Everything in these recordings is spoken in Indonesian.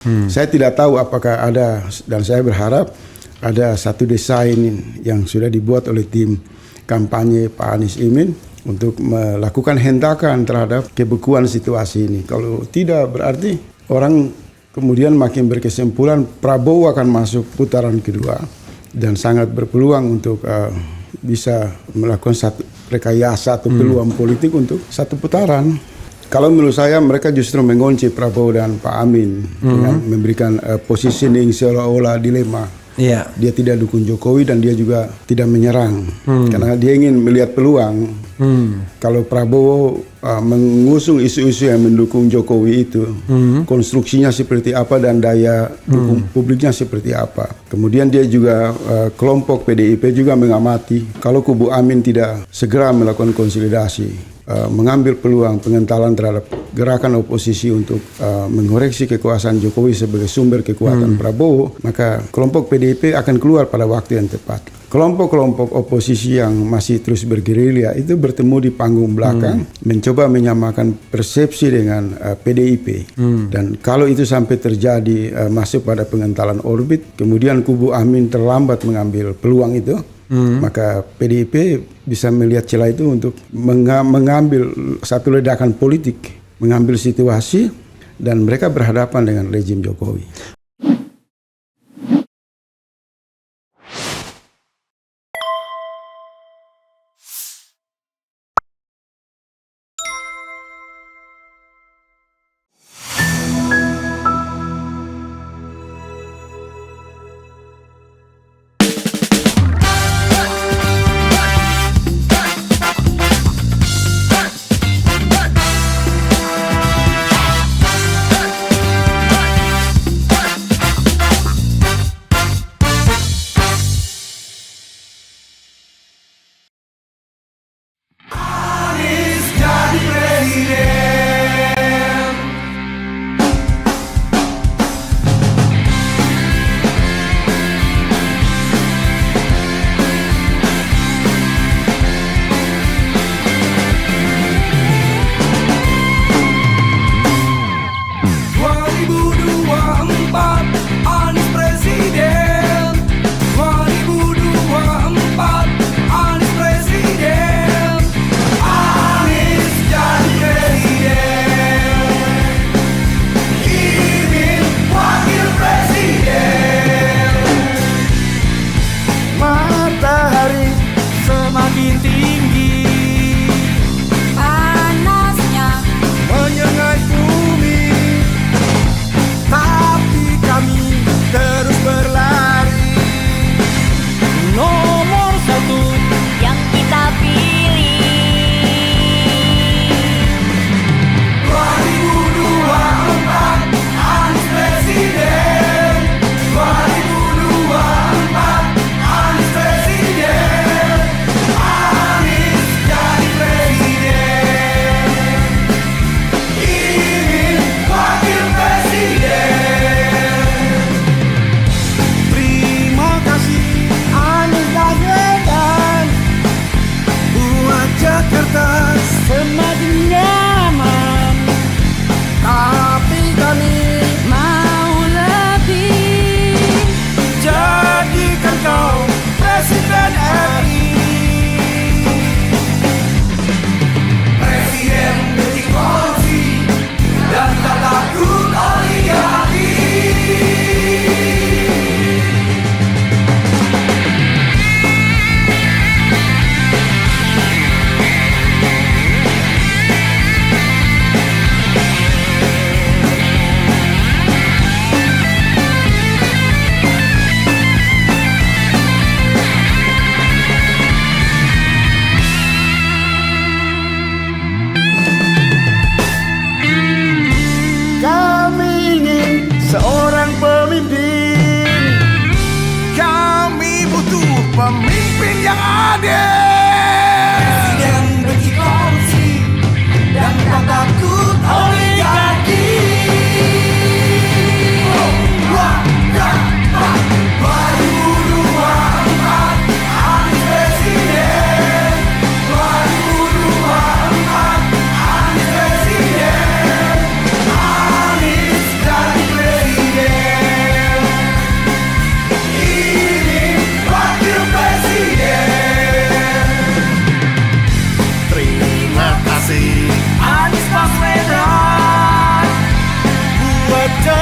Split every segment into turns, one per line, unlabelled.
Saya tidak tahu apakah ada, dan saya berharap ada satu desain yang sudah dibuat oleh tim kampanye Pak Anies Imin untuk melakukan hentakan terhadap kebekuan situasi ini. Kalau tidak, berarti orang kemudian makin berkesimpulan Prabowo akan masuk putaran kedua dan sangat berpeluang untuk bisa melakukan satu rekayasa atau peluang politik untuk satu putaran. Kalau menurut saya mereka justru mengunci Prabowo dan Pak Amin dengan memberikan positioning seolah-olah dilema.
Iya.
Dia tidak dukung Jokowi dan dia juga tidak menyerang karena dia ingin melihat peluang. Kalau Prabowo mengusung isu-isu yang mendukung Jokowi itu, konstruksinya seperti apa dan daya dukung publiknya seperti apa. Kemudian dia juga kelompok PDIP juga mengamati kalau kubu Amin tidak segera melakukan konsolidasi, mengambil peluang pengentalan terhadap gerakan oposisi untuk mengoreksi kekuasaan Jokowi sebagai sumber kekuatan Prabowo, maka kelompok PDIP akan keluar pada waktu yang tepat. Kelompok-kelompok oposisi yang masih terus bergerilya itu bertemu di panggung belakang, mencoba menyamakan persepsi dengan PDIP. Dan kalau itu sampai terjadi masuk pada pengentalan orbit, kemudian kubu Amin terlambat mengambil peluang itu, maka PDIP bisa melihat celah itu untuk mengambil satu ledakan politik, mengambil situasi, dan mereka berhadapan dengan rezim Jokowi.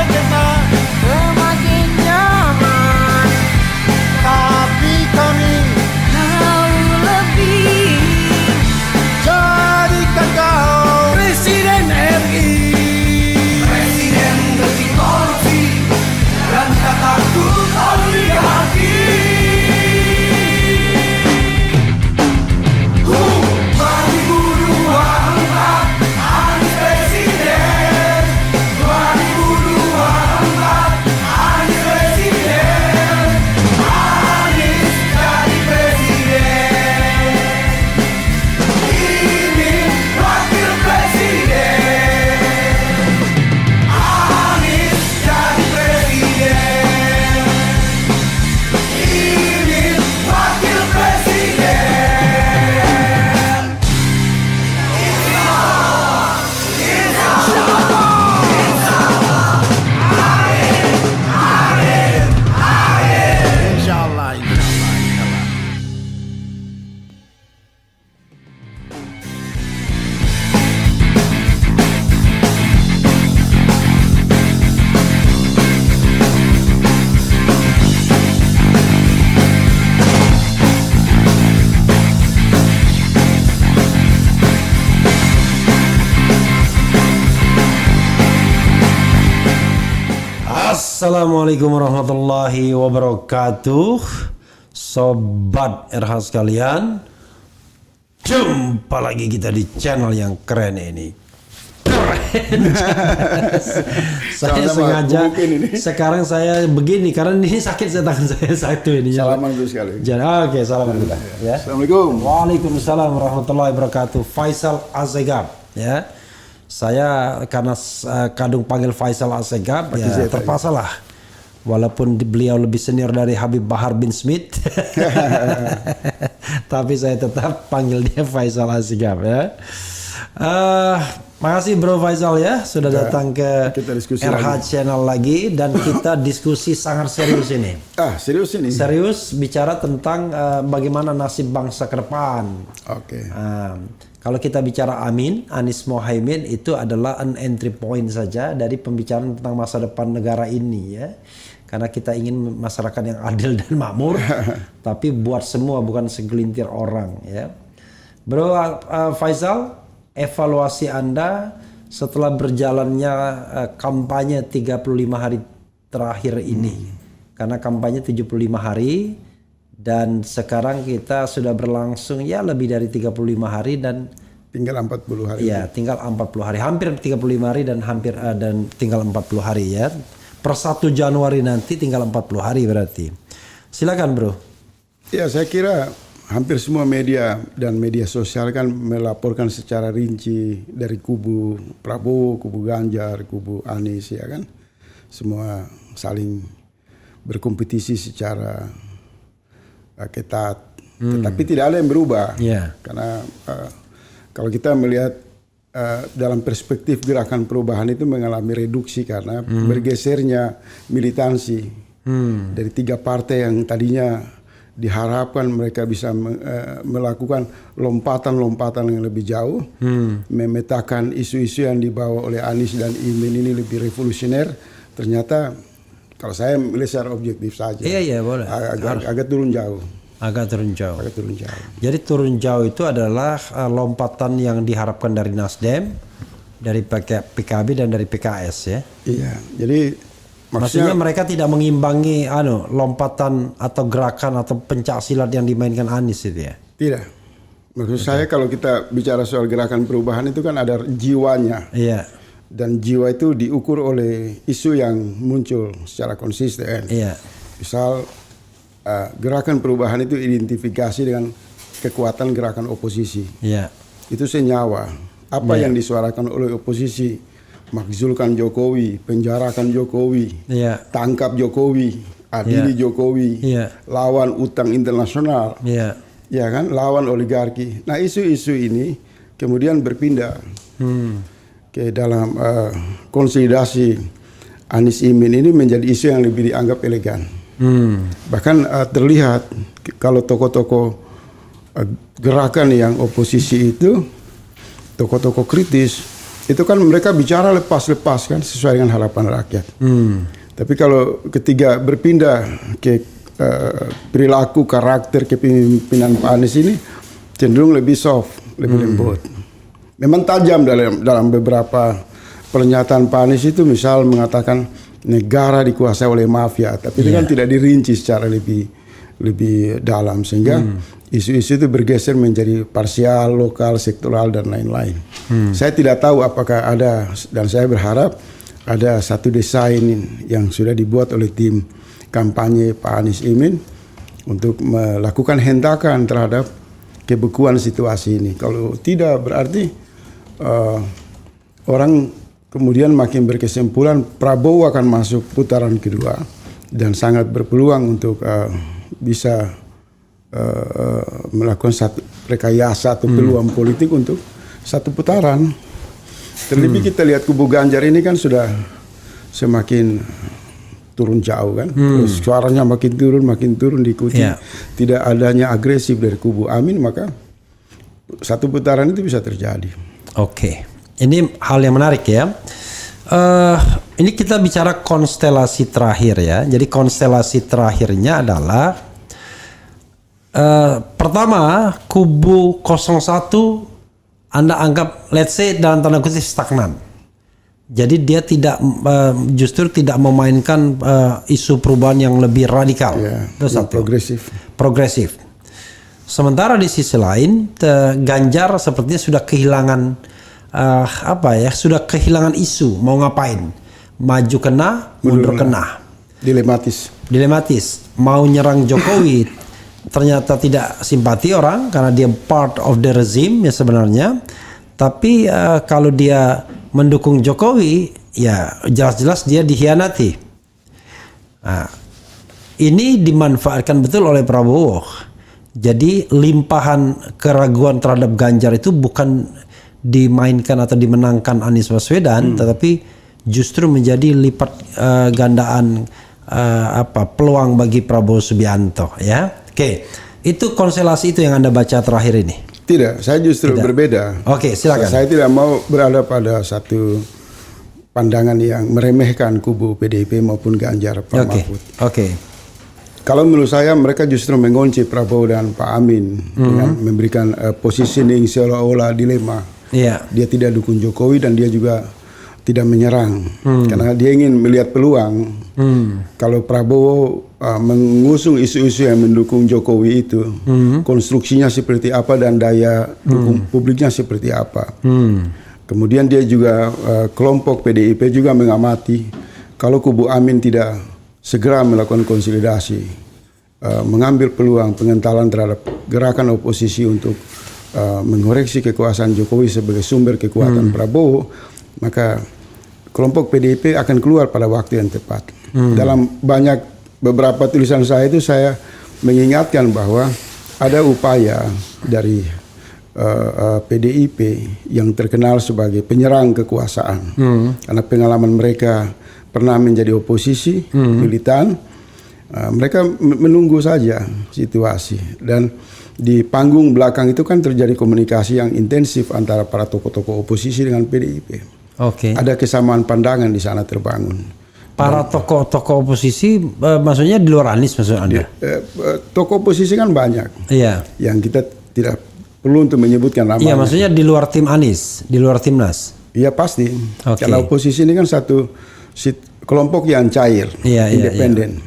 kita semakin nyaman, tapi kami jauh lebih. Jadikan kau Presiden RI, Presiden bersih korupsi dan tak takut oligarki.
Assalamualaikum warahmatullahi wabarakatuh. Sobat RH sekalian, jumpa lagi kita di channel yang keren ini. Saya sengaja sekarang saya begini karena ini sakit tangan saya satu ini.
Salaman dulu sekali.
Oke, salam dulu ya.
Assalamualaikum.
Waalaikumsalam warahmatullahi wabarakatuh. Faisal Assegaf ya. Saya karena kadung panggil Faisal Assegaf ya terpaksa lah. Walaupun beliau lebih senior dari Habib Bahar bin Smith, tapi saya tetap panggil dia Faisal Assegaf ya. Makasih Bro Faisal ya sudah datang ke RH Channel lagi dan kita diskusi sangat serius ini.
Serius ini?
Serius bicara tentang bagaimana nasib bangsa ke depan.
Oke.
Kalau kita bicara Anies Mohaimin itu adalah an entry point saja dari pembicaraan tentang masa depan negara ini ya. Karena kita ingin masyarakat yang adil dan makmur, tapi buat semua bukan segelintir orang ya. Bro Faisal, evaluasi Anda setelah berjalannya kampanye 35 hari terakhir ini. Karena kampanye 75 hari dan sekarang kita sudah berlangsung ya lebih dari 35 hari dan
tinggal 40 hari.
Ya, tinggal 40 hari. Hampir 35 hari dan dan tinggal 40 hari ya. Per 1 Januari nanti tinggal 40 hari berarti. Silakan Bro.
Ya, saya kira hampir semua media dan media sosial kan melaporkan secara rinci dari kubu Prabowo, kubu Ganjar, kubu Anies ya kan. Semua saling berkompetisi secara ketat. Tetapi tidak ada yang berubah. Karena kalau kita melihat dalam perspektif gerakan perubahan itu mengalami reduksi karena bergesernya militansi dari 3 partai yang tadinya diharapkan mereka bisa melakukan lompatan-lompatan yang lebih jauh, memetakan isu-isu yang dibawa oleh Anies dan Imin ini lebih revolusioner. Ternyata kalau saya melihat secara objektif saja,
iya boleh.
Agak turun jauh.
Agak turun jauh. Jadi turun jauh itu adalah lompatan yang diharapkan dari Nasdem, dari PKB dan dari PKS ya. Iya.
Jadi
maksudnya mereka tidak mengimbangi lompatan atau gerakan atau pencak silat yang dimainkan Anies itu ya.
Tidak. Maksud saya kalau kita bicara soal gerakan perubahan itu kan ada jiwanya.
Iya.
Dan jiwa itu diukur oleh isu yang muncul secara konsisten.
Iya.
Misal gerakan perubahan itu identifikasi dengan kekuatan gerakan oposisi.
Iya.
Itu senyawa. Apa yang disuarakan oleh oposisi? Makzulkan Jokowi, penjarakan Jokowi, tangkap Jokowi, adili Jokowi, lawan utang internasional, ya kan, lawan oligarki. Nah isu-isu ini kemudian berpindah ke dalam konsolidasi Anies Imin ini menjadi isu yang lebih dianggap elegan. Bahkan terlihat kalau tokoh-tokoh gerakan yang oposisi itu, tokoh-tokoh kritis itu kan mereka bicara lepas-lepas kan sesuai dengan harapan rakyat. Tapi kalau ketika berpindah ke perilaku karakter kepemimpinan Pak Anies ini cenderung lebih soft, lebih lembut. Memang tajam dalam beberapa pernyataan Pak Anies itu, misal mengatakan negara dikuasai oleh mafia, tapi itu kan tidak dirinci secara lebih dalam, sehingga isu-isu itu bergeser menjadi parsial, lokal, sektoral dan lain-lain. Saya tidak tahu apakah ada, dan saya berharap ada satu desain yang sudah dibuat oleh tim kampanye Pak Anies Imin untuk melakukan hentakan terhadap kebekuan situasi ini. Kalau tidak, berarti orang kemudian makin berkesimpulan Prabowo akan masuk putaran kedua dan sangat berpeluang untuk bisa melakukan satu rekayasa atau peluang politik untuk satu putaran. Terlebih kita lihat kubu Ganjar ini kan sudah semakin turun jauh kan, terus suaranya makin turun diikuti tidak adanya agresif dari kubu Amin, maka satu putaran itu bisa terjadi.
Oke, ini hal yang menarik ya. Ini kita bicara konstelasi terakhir ya. Jadi konstelasi terakhirnya adalah pertama, kubu 01 Anda anggap let's say dalam tanda kutip stagnan. Jadi dia tidak justru tidak memainkan isu perubahan yang lebih radikal. Itu satu. Progresif. Sementara di sisi lain Ganjar sepertinya sudah kehilangan sudah kehilangan isu, mau ngapain? Maju kena, mundur kena. Dilematis. Mau nyerang Jokowi ternyata tidak simpati orang karena dia part of the regime ya sebenarnya. Tapi kalau dia mendukung Jokowi, ya jelas-jelas dia dikhianati. Nah, ini dimanfaatkan betul oleh Prabowo. Jadi limpahan keraguan terhadap Ganjar itu bukan dimainkan atau dimenangkan Anies Baswedan, tetapi justru menjadi lipat gandaan peluang bagi Prabowo Subianto. Ya, oke. Itu konstelasi itu yang Anda baca terakhir ini.
Tidak, saya justru berbeda.
Oke, silakan.
Saya tidak mau berada pada satu pandangan yang meremehkan kubu PDIP maupun Ganjar Pak Mahfud.
Oke.
Kalau menurut saya mereka justru mengunci Prabowo dan Pak Amin dengan memberikan positioning seolah-olah dilema. Dia tidak dukung Jokowi dan dia juga tidak menyerang karena dia ingin melihat peluang. Kalau Prabowo mengusung isu-isu yang mendukung Jokowi itu, konstruksinya seperti apa dan daya dukung publiknya seperti apa. Kemudian dia juga kelompok PDIP juga mengamati kalau kubu Amin tidak segera melakukan konsolidasi, mengambil peluang pengentalan terhadap gerakan oposisi untuk mengoreksi kekuasaan Jokowi sebagai sumber kekuatan Prabowo, maka kelompok PDIP akan keluar pada waktu yang tepat. Dalam beberapa tulisan saya itu saya mengingatkan bahwa ada upaya dari PDIP yang terkenal sebagai penyerang kekuasaan karena pengalaman mereka pernah menjadi oposisi militan. Mereka menunggu saja situasi, dan di panggung belakang itu kan terjadi komunikasi yang intensif antara para tokoh-tokoh oposisi dengan PDIP. Ada kesamaan pandangan di sana terbangun. Para
tokoh-tokoh oposisi maksudnya di luar Anies maksud Anda?
Tokoh oposisi kan banyak. Yang kita tidak perlu untuk menyebutkan namanya.
Iya, maksudnya di luar tim Anies, di luar timnas.
Iya pasti. Karena oposisi ini kan satu kelompok yang cair, independen.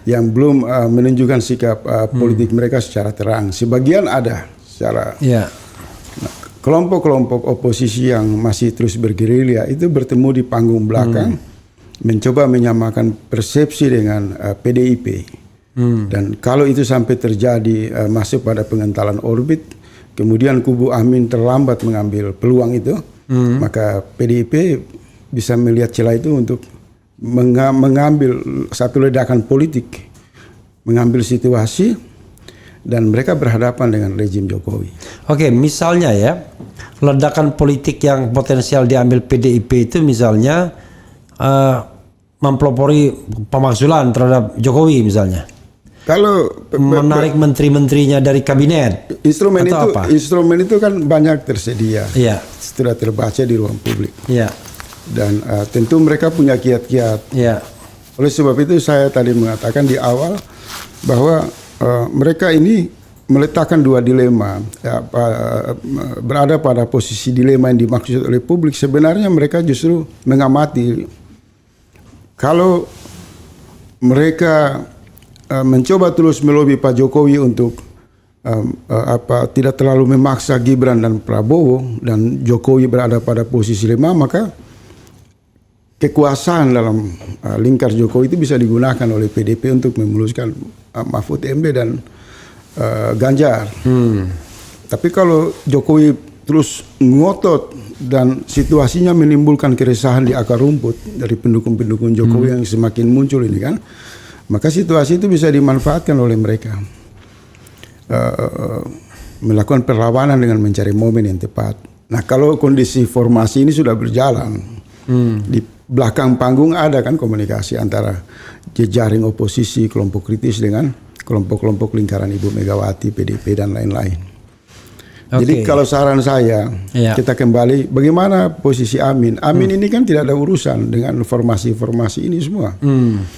Yang belum menunjukkan sikap politik mereka secara terang. Sebagian ada secara kelompok-kelompok oposisi yang masih terus bergerilya itu bertemu di panggung belakang, mencoba menyamakan persepsi dengan PDIP. Dan kalau itu sampai terjadi masuk pada pengentalan orbit, kemudian kubu Amin terlambat mengambil peluang itu, maka PDIP bisa melihat celah itu untuk mengambil satu ledakan politik, mengambil situasi, dan mereka berhadapan dengan rezim Jokowi. Misalnya ya, ledakan politik yang potensial diambil PDIP itu misalnya mempelopori pemakzulan terhadap Jokowi misalnya. Kalau
menarik menteri-menterinya dari kabinet.
instrumen
atau
itu
apa?
instrumen itu kan banyak tersedia.
Iya.
Sudah terbaca di ruang publik.
Iya.
Dan tentu mereka punya kiat-kiat.
Iya.
Oleh sebab itu saya tadi mengatakan di awal bahwa mereka ini meletakkan dua dilema, berada pada posisi dilema yang dimaksud oleh publik. Sebenarnya mereka justru mengamati kalau mereka mencoba terus melobi Pak Jokowi untuk tidak terlalu memaksa Gibran dan Prabowo, dan Jokowi berada pada posisi lemah, maka kekuasaan dalam lingkar Jokowi itu bisa digunakan oleh PDP untuk memuluskan Mahfud MD dan Ganjar. Tapi kalau Jokowi terus ngotot dan situasinya menimbulkan keresahan di akar rumput dari pendukung-pendukung Jokowi yang semakin muncul ini kan, maka situasi itu bisa dimanfaatkan oleh mereka. Melakukan perlawanan dengan mencari momen yang tepat. Nah, kalau kondisi formasi ini sudah berjalan, di belakang panggung ada kan komunikasi antara jejaring oposisi, kelompok kritis dengan kelompok-kelompok lingkaran Ibu Megawati, PDP dan lain-lain. Jadi kalau saran saya, kita kembali bagaimana posisi Amin. Amin ini kan tidak ada urusan dengan formasi-formasi ini semua.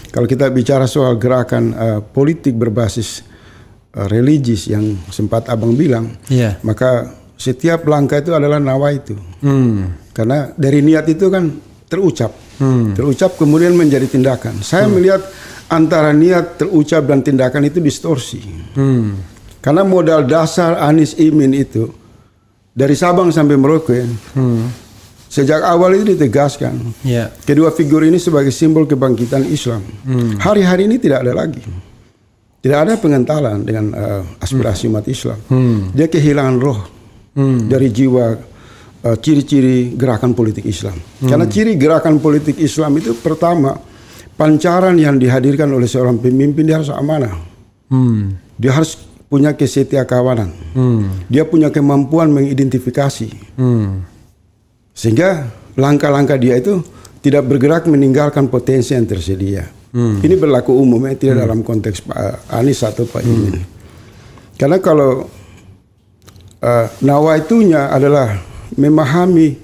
Kalau kita bicara soal gerakan politik berbasis religis yang sempat Abang bilang, maka setiap langkah itu adalah nawaitu. Karena dari niat itu kan terucap. Terucap kemudian menjadi tindakan. Saya melihat antara niat, terucap dan tindakan itu distorsi. Karena modal dasar Anies Imin itu dari Sabang sampai Merauke sejak awal itu ditegaskan. Kedua figur ini sebagai simbol kebangkitan Islam. Hari-hari ini tidak ada lagi. Tidak ada pengentalan dengan aspirasi umat Islam. Dia kehilangan roh dari jiwa ciri-ciri gerakan politik Islam. Karena ciri gerakan politik Islam itu pertama, pancaran yang dihadirkan oleh seorang pemimpin dia harus amanah. Dia harus punya kesetia kawanan. Dia punya kemampuan mengidentifikasi. Sehingga langkah-langkah dia itu tidak bergerak meninggalkan potensi yang tersedia. Ini berlaku umumnya, tidak dalam konteks Pak Anies atau Pak Imin. Karena kalau nawaitunya adalah memahami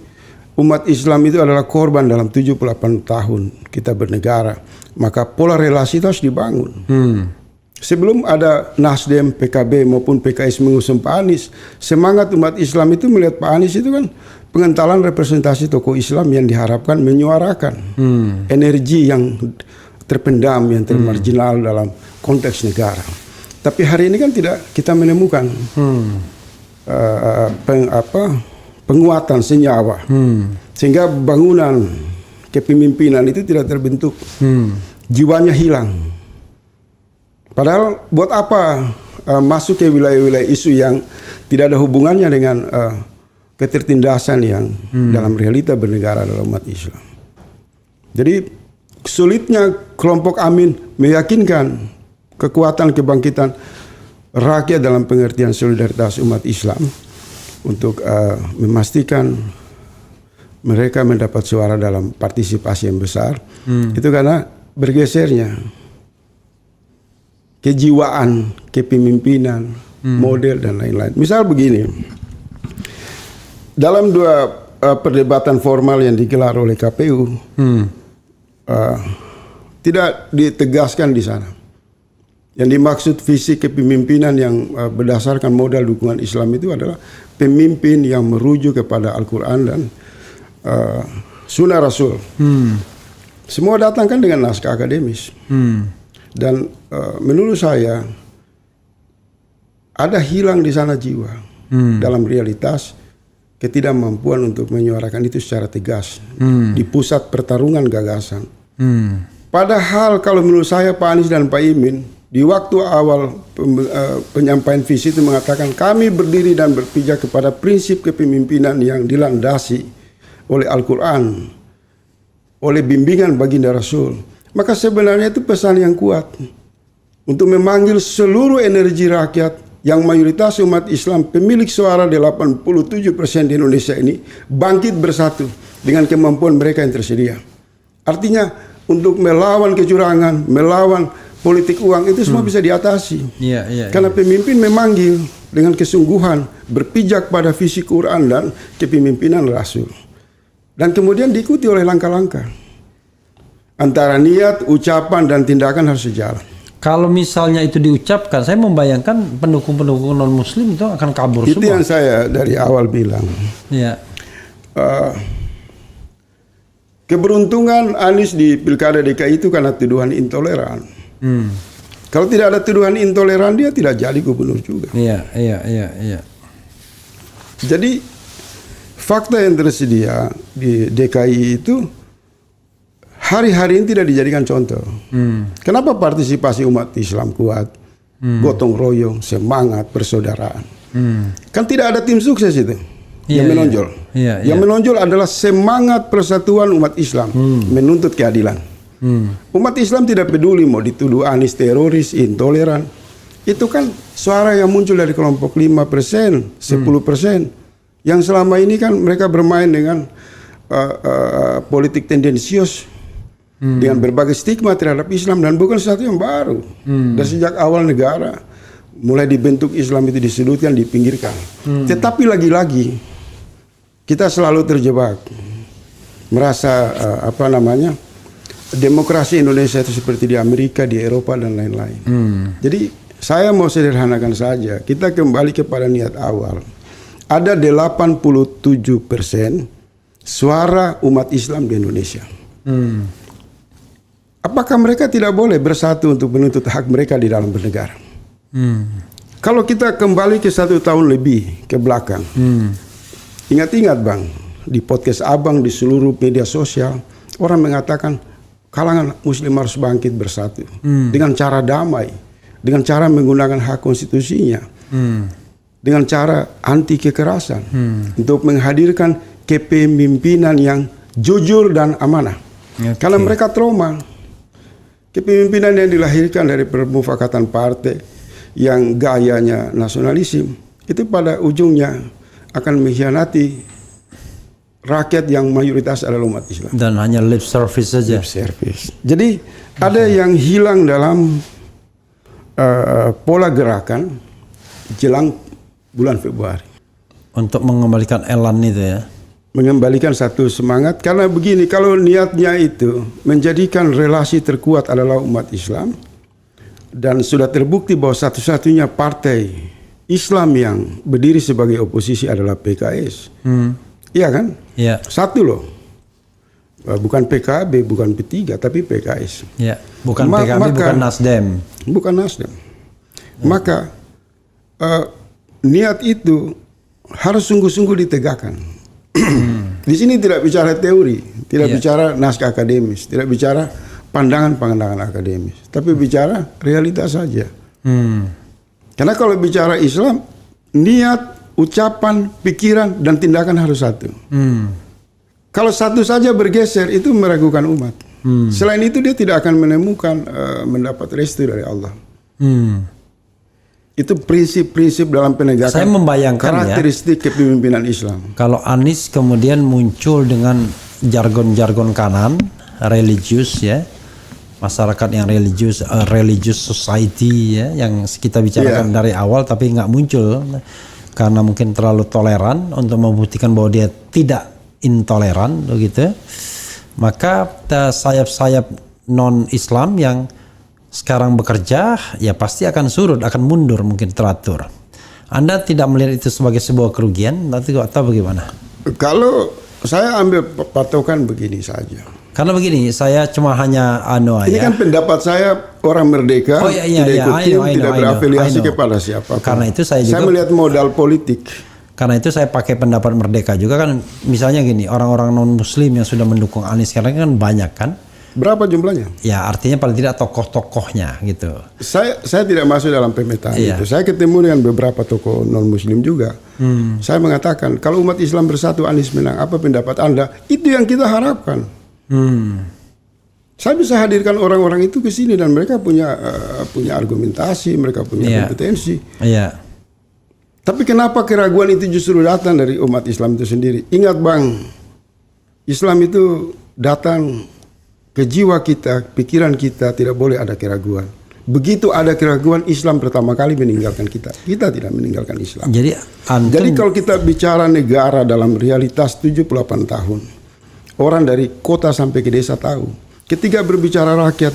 umat Islam itu adalah korban dalam 78 tahun kita bernegara, maka pola relasi itu harus dibangun. Sebelum ada Nasdem, PKB maupun PKS mengusung Pak Anies, semangat umat Islam itu melihat Pak Anies itu kan pengentalan representasi tokoh Islam yang diharapkan menyuarakan energi yang terpendam, yang termarginal dalam konteks negara. Tapi hari ini kan tidak kita menemukan penguatan senyawa, sehingga bangunan kepemimpinan itu tidak terbentuk, jiwanya hilang. Padahal buat apa masuk ke wilayah-wilayah isu yang tidak ada hubungannya dengan ketertindasan yang dalam realita bernegara dalam umat Islam. Jadi sulitnya kelompok Amin meyakinkan kekuatan kebangkitan rakyat dalam pengertian solidaritas umat Islam untuk memastikan mereka mendapat suara dalam partisipasi yang besar. Itu karena bergesernya kejiwaan, kepemimpinan, model dan lain-lain. Misal begini, dalam dua perdebatan formal yang digelar oleh KPU, tidak ditegaskan di sana. Yang dimaksud visi kepemimpinan yang berdasarkan modal dukungan Islam itu adalah pemimpin yang merujuk kepada Al-Quran dan Sunnah Rasul. Semua datang kan dengan naskah akademis. Dan menurut saya ada hilang di sana jiwa dalam realitas ketidakmampuan untuk menyuarakan itu secara tegas di pusat pertarungan gagasan. Padahal kalau menurut saya Pak Anies dan Pak Imin di waktu awal penyampaian visi itu mengatakan kami berdiri dan berpijak kepada prinsip kepemimpinan yang dilandasi oleh Al-Quran, oleh bimbingan baginda Rasul. Maka sebenarnya itu pesan yang kuat untuk memanggil seluruh energi rakyat yang mayoritas umat Islam pemilik suara 87% di Indonesia ini bangkit bersatu dengan kemampuan mereka yang tersedia. Artinya untuk melawan kecurangan, melawan politik uang itu semua bisa diatasi.
Iya.
Karena pemimpin memanggil dengan kesungguhan berpijak pada visi Quran dan kepemimpinan Rasul. Dan kemudian diikuti oleh langkah-langkah. Antara niat, ucapan, dan tindakan harus sejalan.
Kalau misalnya itu diucapkan, saya membayangkan pendukung-pendukung non-muslim itu akan kabur
Itu
semua.
yang saya dari awal bilang.
Iya.
Keberuntungan Anies di Pilkada DKI itu karena tuduhan intoleran. Kalau tidak ada tuduhan intoleran, dia tidak jadi gubernur juga.
Iya.
Jadi fakta yang tersedia di DKI itu hari-hari ini tidak dijadikan contoh. Kenapa partisipasi umat Islam kuat, gotong royong, semangat, persaudaraan? Kan tidak ada tim sukses itu yang menonjol. Yang menonjol adalah semangat persatuan umat Islam menuntut keadilan. Umat Islam tidak peduli mau dituduh Anies teroris, intoleran. Itu kan suara yang muncul dari kelompok 5%, 10%. Yang selama ini kan mereka bermain dengan politik tendensius. Dengan berbagai stigma terhadap Islam dan bukan sesuatu yang baru. Dan sejak awal negara mulai dibentuk Islam itu disudutkan, dipinggirkan. Tetapi lagi-lagi kita selalu terjebak merasa demokrasi Indonesia itu seperti di Amerika, di Eropa dan lain-lain. Jadi saya mau sederhanakan saja. Kita kembali kepada niat awal. Ada 87% suara umat Islam di Indonesia. Apakah mereka tidak boleh bersatu untuk menuntut hak mereka di dalam bernegara? Kalau kita kembali ke 1 tahun lebih ke belakang, ingat-ingat Bang, di podcast Abang, di seluruh media sosial, orang mengatakan kalangan Muslim harus bangkit bersatu dengan cara damai, dengan cara menggunakan hak konstitusinya, dengan cara anti kekerasan, untuk menghadirkan kepemimpinan yang jujur dan amanah. Karena mereka trauma. Kepemimpinan yang dilahirkan dari permufakatan partai yang gayanya nasionalisme itu pada ujungnya akan mengkhianati rakyat yang mayoritas adalah umat Islam.
Dan hanya lip service saja.
Lip service. Jadi ada yang hilang dalam pola gerakan jelang bulan Februari.
Untuk mengembalikan elan itu ya.
Mengembalikan satu semangat, karena begini, kalau niatnya itu menjadikan relasi terkuat adalah umat Islam dan sudah terbukti bahwa satu-satunya partai Islam yang berdiri sebagai oposisi adalah PKS. Iya kan?
Iya.
Satu loh. Bukan PKB, bukan P3, tapi PKS.
Iya. Bukan PKB, bukan Nasdem.
Bukan Nasdem. Maka niat itu harus sungguh-sungguh ditegakkan. Di sini tidak bicara teori, tidak bicara naskah akademis, tidak bicara pandangan-pandangan akademis, tapi bicara realitas saja. Karena kalau bicara Islam, niat, ucapan, pikiran, dan tindakan harus satu. Kalau satu saja bergeser, itu meragukan umat. Selain itu dia tidak akan menemukan mendapat restu dari Allah. Itu prinsip-prinsip dalam penegakan.
Saya membayangkan
karakteristik kepemimpinan Islam.
Kalau Anies kemudian muncul dengan jargon-jargon kanan, religius ya, masyarakat yang religius, religious society ya, yang kita bicarakan dari awal tapi nggak muncul karena mungkin terlalu toleran untuk membuktikan bahwa dia tidak intoleran, begitu. Maka sayap-sayap non-Islam yang sekarang bekerja ya pasti akan surut, akan mundur, mungkin teratur. Anda tidak melihat itu sebagai sebuah kerugian atau bagaimana?
Kalau saya ambil patokan begini saja.
Karena begini, saya cuma hanya
ini kan pendapat saya, orang merdeka, tidak ikut tim, tidak berafiliasi kepada siapa.
Karena itu saya juga
melihat modal politik.
Karena itu saya pakai pendapat merdeka juga kan. Misalnya gini, orang-orang non Muslim yang sudah mendukung Anies sekarang kan banyak kan.
Berapa jumlahnya?
Ya artinya paling tidak tokoh-tokohnya gitu.
Saya tidak masuk dalam pemetaan itu. Saya ketemu dengan beberapa tokoh non Muslim juga. Saya mengatakan kalau umat Islam bersatu Anies menang. Apa pendapat Anda? Itu yang kita harapkan. Saya bisa hadirkan orang-orang itu ke sini dan mereka punya argumentasi, mereka punya kompetensi. Tapi kenapa keraguan itu justru datang dari umat Islam itu sendiri? Ingat Bang, Islam itu datang ke jiwa kita, pikiran kita, tidak boleh ada keraguan. begitu ada keraguan, Islam pertama kali meninggalkan kita. Kita tidak meninggalkan Islam.
Jadi antum
Jadi kalau kita bicara negara dalam realitas 78 tahun, orang dari kota sampai ke desa tahu. Ketika berbicara rakyat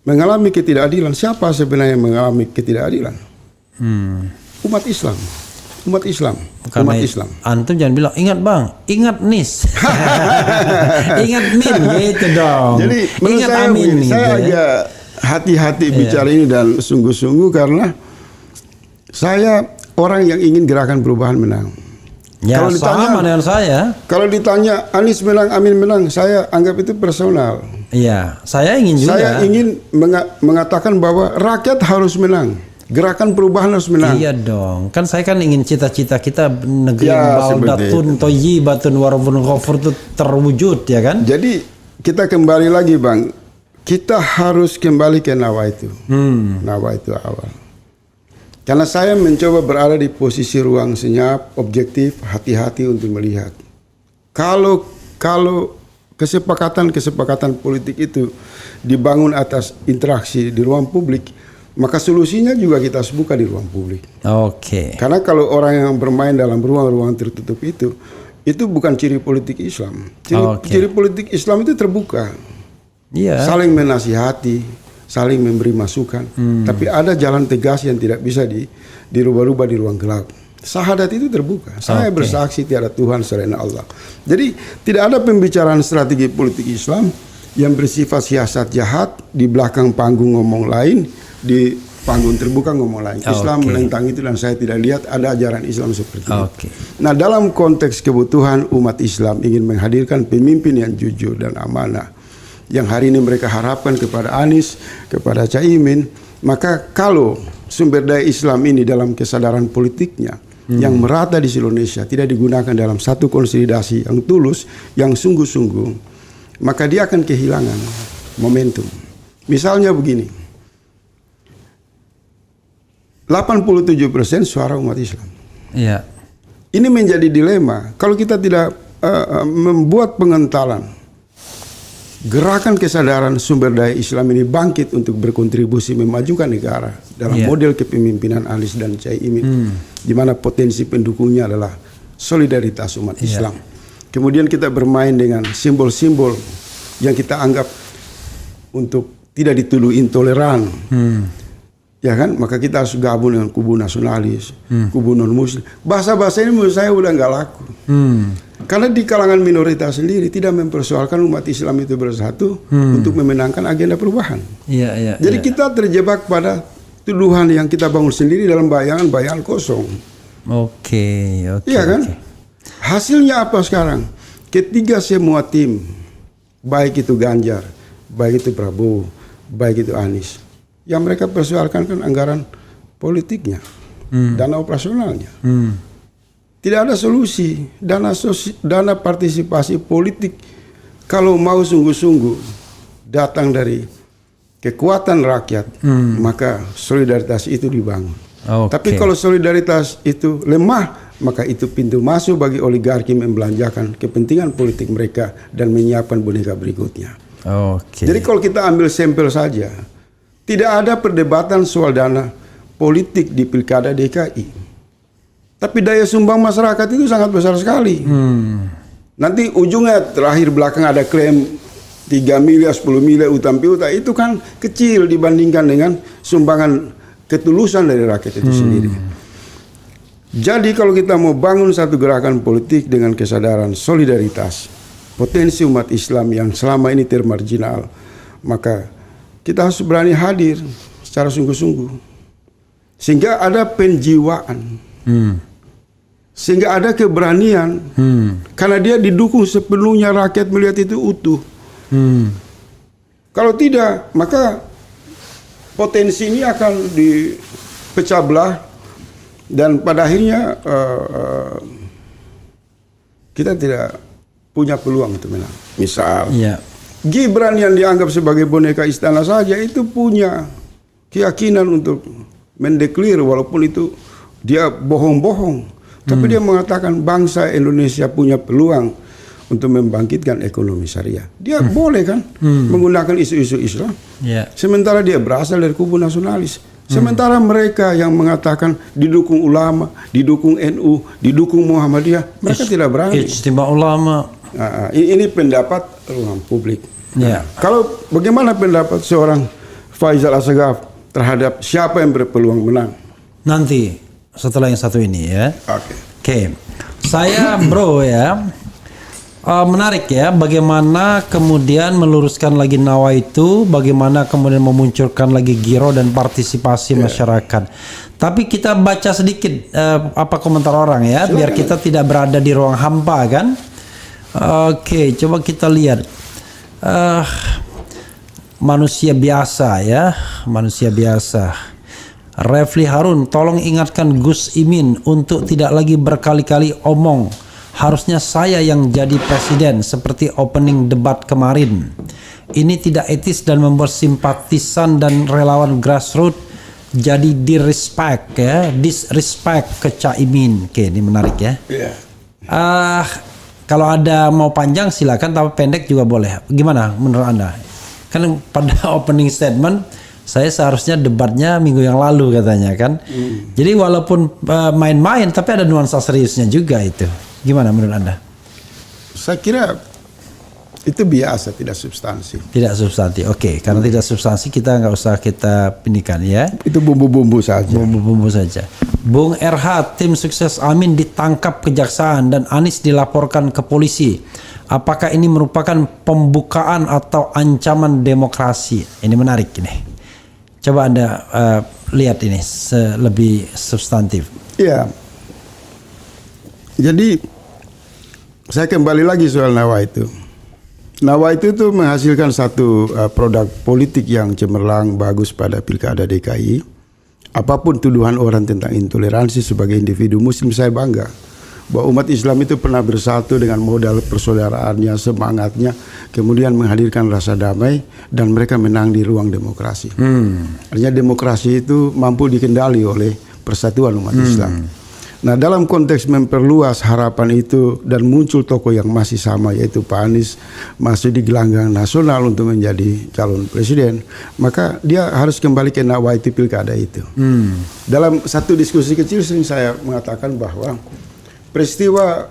mengalami ketidakadilan, siapa sebenarnya yang mengalami ketidakadilan? Umat Islam. Umat Islam.
karena
Umat Islam.
antum jangan bilang ingat bang, ingat nis, ingat min gitu dong.
Jadi menurut
ingat
saya,
amin gitu,
saya agak hati-hati bicara ini dan sungguh-sungguh karena saya orang yang ingin gerakan perubahan menang.
Ya, sama dengan saya.
Kalau ditanya Anies menang, Amin menang, saya anggap itu personal.
Iya, saya ingin juga.
Saya ingin mengatakan bahwa rakyat harus menang. Gerakan perubahan harus menang.
Iya dong, kan saya kan ingin cita-cita kita negeri
Ya,
baldatun thayyibatun warabun ghafur itu terwujud ya kan?
Jadi kita kembali lagi Bang, kita harus kembali ke nawa itu. Nawa itu awal. Karena saya mencoba berada di posisi ruang senyap, objektif, hati-hati untuk melihat. Kalau kesepakatan politik itu dibangun atas interaksi di ruang publik, maka solusinya juga kita harus buka di ruang publik.
Oke.
Karena kalau orang yang bermain dalam ruang-ruang tertutup itu bukan ciri politik Islam. Ciri politik Islam itu terbuka.
Iya.
Saling menasihati, saling memberi masukan. Tapi ada jalan tegas yang tidak bisa dirubah-rubah di ruang gelap. Syahadat itu terbuka. Saya bersaksi tiada Tuhan selain Allah. Jadi tidak ada pembicaraan strategi politik Islam yang bersifat siasat jahat, di belakang panggung ngomong lain, di panggung terbuka ngomong lain. Islam menentang itu dan saya tidak lihat ada ajaran Islam seperti itu. Nah, dalam konteks kebutuhan umat Islam ingin menghadirkan pemimpin yang jujur dan amanah, yang hari ini mereka harapkan kepada Anies, kepada Caimin, maka kalau sumber daya Islam ini dalam kesadaran politiknya yang merata di seluruh Indonesia tidak digunakan dalam satu konsolidasi yang tulus, yang sungguh-sungguh, maka dia akan kehilangan momentum. Misalnya begini, 87% suara umat Islam.
Iya.
Ini menjadi dilema. Kalau kita tidak membuat pengentalan, gerakan kesadaran sumber daya Islam ini bangkit untuk berkontribusi memajukan negara dalam model kepemimpinan Anies dan Caimin, di mana potensi pendukungnya adalah solidaritas umat Islam. Kemudian kita bermain dengan simbol-simbol yang kita anggap untuk tidak dituduh intoleran. Ya kan, maka kita harus gabung dengan kubu nasionalis, kubu non muslim. Bahasa-bahasa ini menurut saya udah nggak laku. Karena di kalangan minoritas sendiri tidak mempersoalkan umat Islam itu bersatu untuk memenangkan agenda perubahan. Jadi kita terjebak pada tuduhan yang kita bangun sendiri dalam bayangan-bayangan kosong. Iya kan? Hasilnya apa sekarang? Ketiga semua tim, baik itu Ganjar, baik itu Prabowo, baik itu Anies, yang mereka persoalkan kan anggaran politiknya, dana operasionalnya. Tidak ada solusi. Dana partisipasi politik kalau mau sungguh-sungguh datang dari kekuatan rakyat, maka solidaritas itu dibangun. Tapi kalau solidaritas itu lemah, maka itu pintu masuk bagi oligarki membelanjakan kepentingan politik mereka dan menyiapkan boneka berikutnya. Jadi kalau kita ambil sampel saja, tidak ada perdebatan soal dana politik di Pilkada DKI. Tapi daya sumbang masyarakat itu sangat besar sekali. Nanti ujungnya terakhir belakang ada klaim 3 miliar, 10 miliar utang piutang, itu kan kecil dibandingkan dengan sumbangan ketulusan dari rakyat itu sendiri. Jadi kalau kita mau bangun satu gerakan politik dengan kesadaran solidaritas, potensi umat Islam yang selama ini termarginal, maka kita harus berani hadir secara sungguh-sungguh. Sehingga ada penjiwaan. Sehingga ada keberanian. Karena dia didukung sepenuhnya, rakyat melihat itu utuh. Kalau tidak, maka potensi ini akan dipecah belah. Dan pada akhirnya kita tidak punya peluang untuk menang. Misal Gibran yang dianggap sebagai boneka istana saja itu punya keyakinan untuk mendeklir, walaupun itu dia bohong-bohong. Tapi dia mengatakan bangsa Indonesia punya peluang untuk membangkitkan ekonomi syariah. Dia boleh kan menggunakan isu-isu Islam.
Ya.
Sementara dia berasal dari kubu nasionalis. Sementara mereka yang mengatakan didukung ulama, didukung NU, didukung Muhammadiyah, mereka tidak berani.
Ijtima ulama.
Ini pendapat ruang publik.
Ya.
Kalau bagaimana pendapat seorang Faisal Assegaf terhadap siapa yang berpeluang menang?
Nanti setelah yang satu ini ya.
Oke.
Saya bro ya. Menarik ya, bagaimana kemudian meluruskan lagi Nawa itu, bagaimana kemudian memunculkan lagi giro dan partisipasi masyarakat. Tapi kita baca sedikit apa komentar orang ya, biar kita tidak berada di ruang hampa kan. Oke, coba kita lihat. Manusia biasa ya, manusia biasa. Refli Harun, tolong ingatkan Gus Imin untuk tidak lagi berkali-kali omong. Harusnya saya yang jadi presiden seperti opening debat kemarin. Ini tidak etis dan membuat simpatisan dan relawan grassroots jadi disrespect ya, disrespect ke Caimin. Oke, ini menarik ya. Kalau ada mau panjang silakan, tapi pendek juga boleh. Gimana menurut Anda? Kan pada opening statement saya seharusnya debatnya minggu yang lalu katanya kan. Jadi walaupun main-main tapi ada nuansa seriusnya juga itu. Gimana menurut Anda?
Saya kira itu biasa, tidak substansi.
Tidak substansi. Oke, karena tidak substansi kita nggak usah kita pinikan ya.
Itu bumbu-bumbu saja.
Bumbu-bumbu saja. Bung RH, tim sukses Amin ditangkap kejaksaan dan Anies dilaporkan ke polisi. Apakah ini merupakan pembukaan atau ancaman demokrasi? Ini menarik ini. Coba Anda lihat ini lebih substantif.
Iya. Jadi saya kembali lagi soal Nawa itu. Nawa itu tuh menghasilkan satu produk politik yang cemerlang, bagus pada Pilkada DKI. Apapun tuduhan orang tentang intoleransi, sebagai individu Muslim saya bangga bahwa umat Islam itu pernah bersatu dengan modal persaudaraannya, semangatnya, kemudian menghadirkan rasa damai dan mereka menang di ruang demokrasi. Artinya demokrasi itu mampu dikendali oleh persatuan umat Islam. Nah, dalam konteks memperluas harapan itu dan muncul tokoh yang masih sama, yaitu Pak Anies masih di gelanggang nasional untuk menjadi calon presiden, maka dia harus kembali ke Nawaiti Pilkada itu. Dalam satu diskusi kecil sering saya mengatakan bahwa peristiwa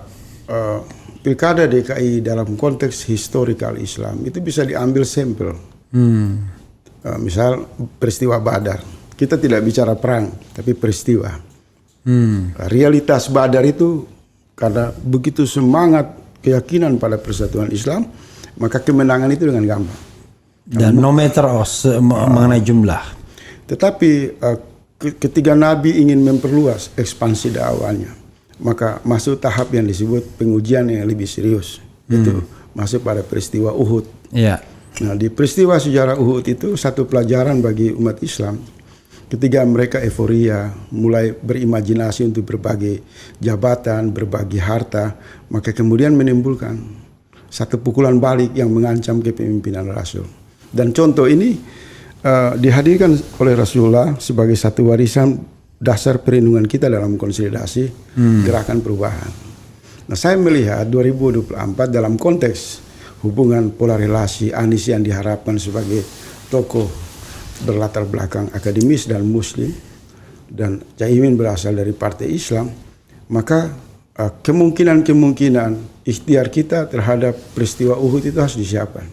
Pilkada DKI dalam konteks historikal Islam itu bisa diambil sampel. Misal peristiwa Badar, kita tidak bicara perang, tapi peristiwa. Realitas Badar itu karena begitu semangat keyakinan pada persatuan Islam, maka kemenangan itu dengan gampang.
Dan no matter mengenai jumlah.
Tetapi ketika Nabi ingin memperluas ekspansi dakwahnya, maka masuk tahap yang disebut pengujian yang lebih serius. Itu masuk pada peristiwa Uhud. Nah, di peristiwa sejarah Uhud itu satu pelajaran bagi umat Islam. Ketika mereka euforia, mulai berimajinasi untuk berbagi jabatan, berbagi harta, maka kemudian menimbulkan satu pukulan balik yang mengancam kepemimpinan Rasul. Dan contoh ini dihadirkan oleh Rasulullah sebagai satu warisan dasar perlindungan kita dalam konsolidasi gerakan perubahan. Nah, saya melihat 2024 dalam konteks hubungan pola relasi Anies yang diharapkan sebagai tokoh berlatar belakang akademis dan muslim, dan Caimin berasal dari partai Islam, maka kemungkinan ikhtiar kita terhadap peristiwa Uhud itu harus disiapkan.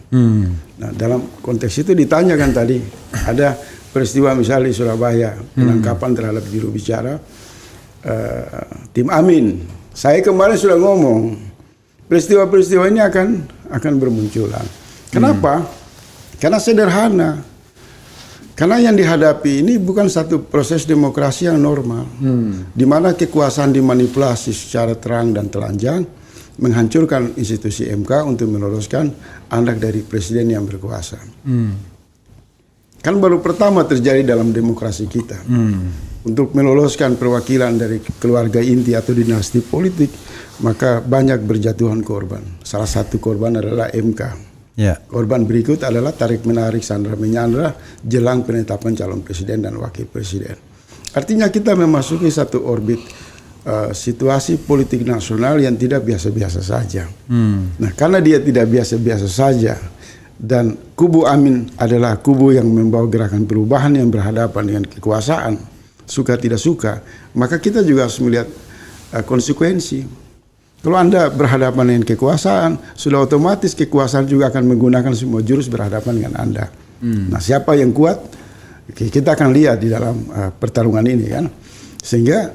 Nah, dalam konteks itu ditanyakan tadi, ada peristiwa misalnya di Surabaya, penangkapan terhadap juru bicara tim Amin. Saya kemarin sudah ngomong, peristiwa-peristiwa ini akan bermunculan. Kenapa? Karena sederhana. Karena yang dihadapi ini bukan satu proses demokrasi yang normal, di mana kekuasaan dimanipulasi secara terang dan telanjang, menghancurkan institusi MK untuk meloloskan anak dari presiden yang berkuasa. Kan baru pertama terjadi dalam demokrasi kita. Untuk meloloskan perwakilan dari keluarga inti atau dinasti politik, maka banyak berjatuhan korban. Salah satu korban adalah MK. Korban berikut adalah tarik menarik, sandra menyandra jelang penetapan calon presiden dan wakil presiden. Artinya kita memasuki satu orbit situasi politik nasional yang tidak biasa-biasa saja. Nah, karena dia tidak biasa-biasa saja dan kubu Amin adalah kubu yang membawa gerakan perubahan yang berhadapan dengan kekuasaan, suka tidak suka, maka kita juga harus melihat konsekuensi. Kalau Anda berhadapan dengan kekuasaan, sudah otomatis kekuasaan juga akan menggunakan semua jurus berhadapan dengan Anda. Nah, siapa yang kuat, kita akan lihat di dalam pertarungan ini kan. Sehingga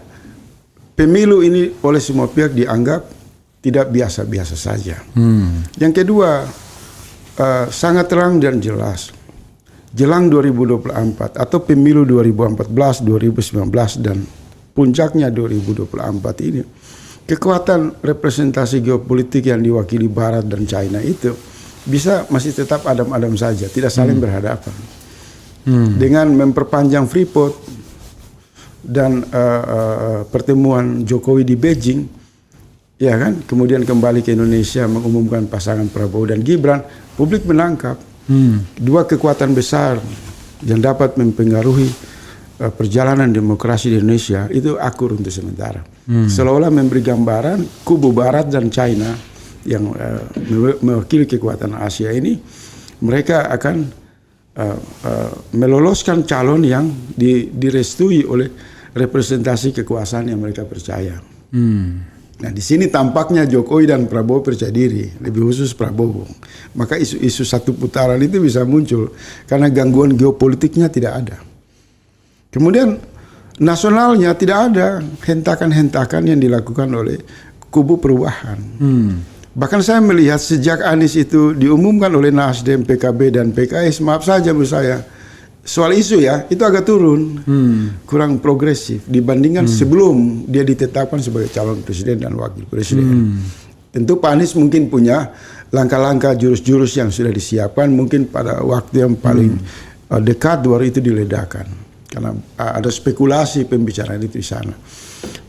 pemilu ini oleh semua pihak dianggap tidak biasa-biasa saja. Yang kedua, sangat terang dan jelas. Jelang 2024 atau pemilu 2014, 2019 dan puncaknya 2024 ini, kekuatan representasi geopolitik yang diwakili Barat dan China itu bisa masih tetap adam-adam saja, tidak saling berhadapan. Dengan memperpanjang Freeport dan pertemuan Jokowi di Beijing, ya kan, kemudian kembali ke Indonesia mengumumkan pasangan Prabowo dan Gibran, publik menangkap dua kekuatan besar yang dapat mempengaruhi perjalanan demokrasi di Indonesia itu akur untuk sementara. Seolah-olah memberi gambaran kubu Barat dan China yang mewakili kekuatan Asia ini, mereka akan meloloskan calon yang direstui oleh representasi kekuasaan yang mereka percaya. Nah, di sini tampaknya Jokowi dan Prabowo percaya diri, lebih khusus Prabowo. Maka isu-isu satu putaran itu bisa muncul karena gangguan geopolitiknya tidak ada. Kemudian nasionalnya tidak ada hentakan-hentakan yang dilakukan oleh kubu perubahan. Bahkan saya melihat sejak Anies itu diumumkan oleh Nasdem, PKB dan PKS, maaf saja menurut saya, soal isu ya, itu agak turun, kurang progresif dibandingkan sebelum dia ditetapkan sebagai calon presiden dan wakil presiden. Tentu Pak Anies mungkin punya langkah-langkah jurus-jurus yang sudah disiapkan, mungkin pada waktu yang paling dekat baru itu diledakkan, karena ada spekulasi pembicaraan itu di sana.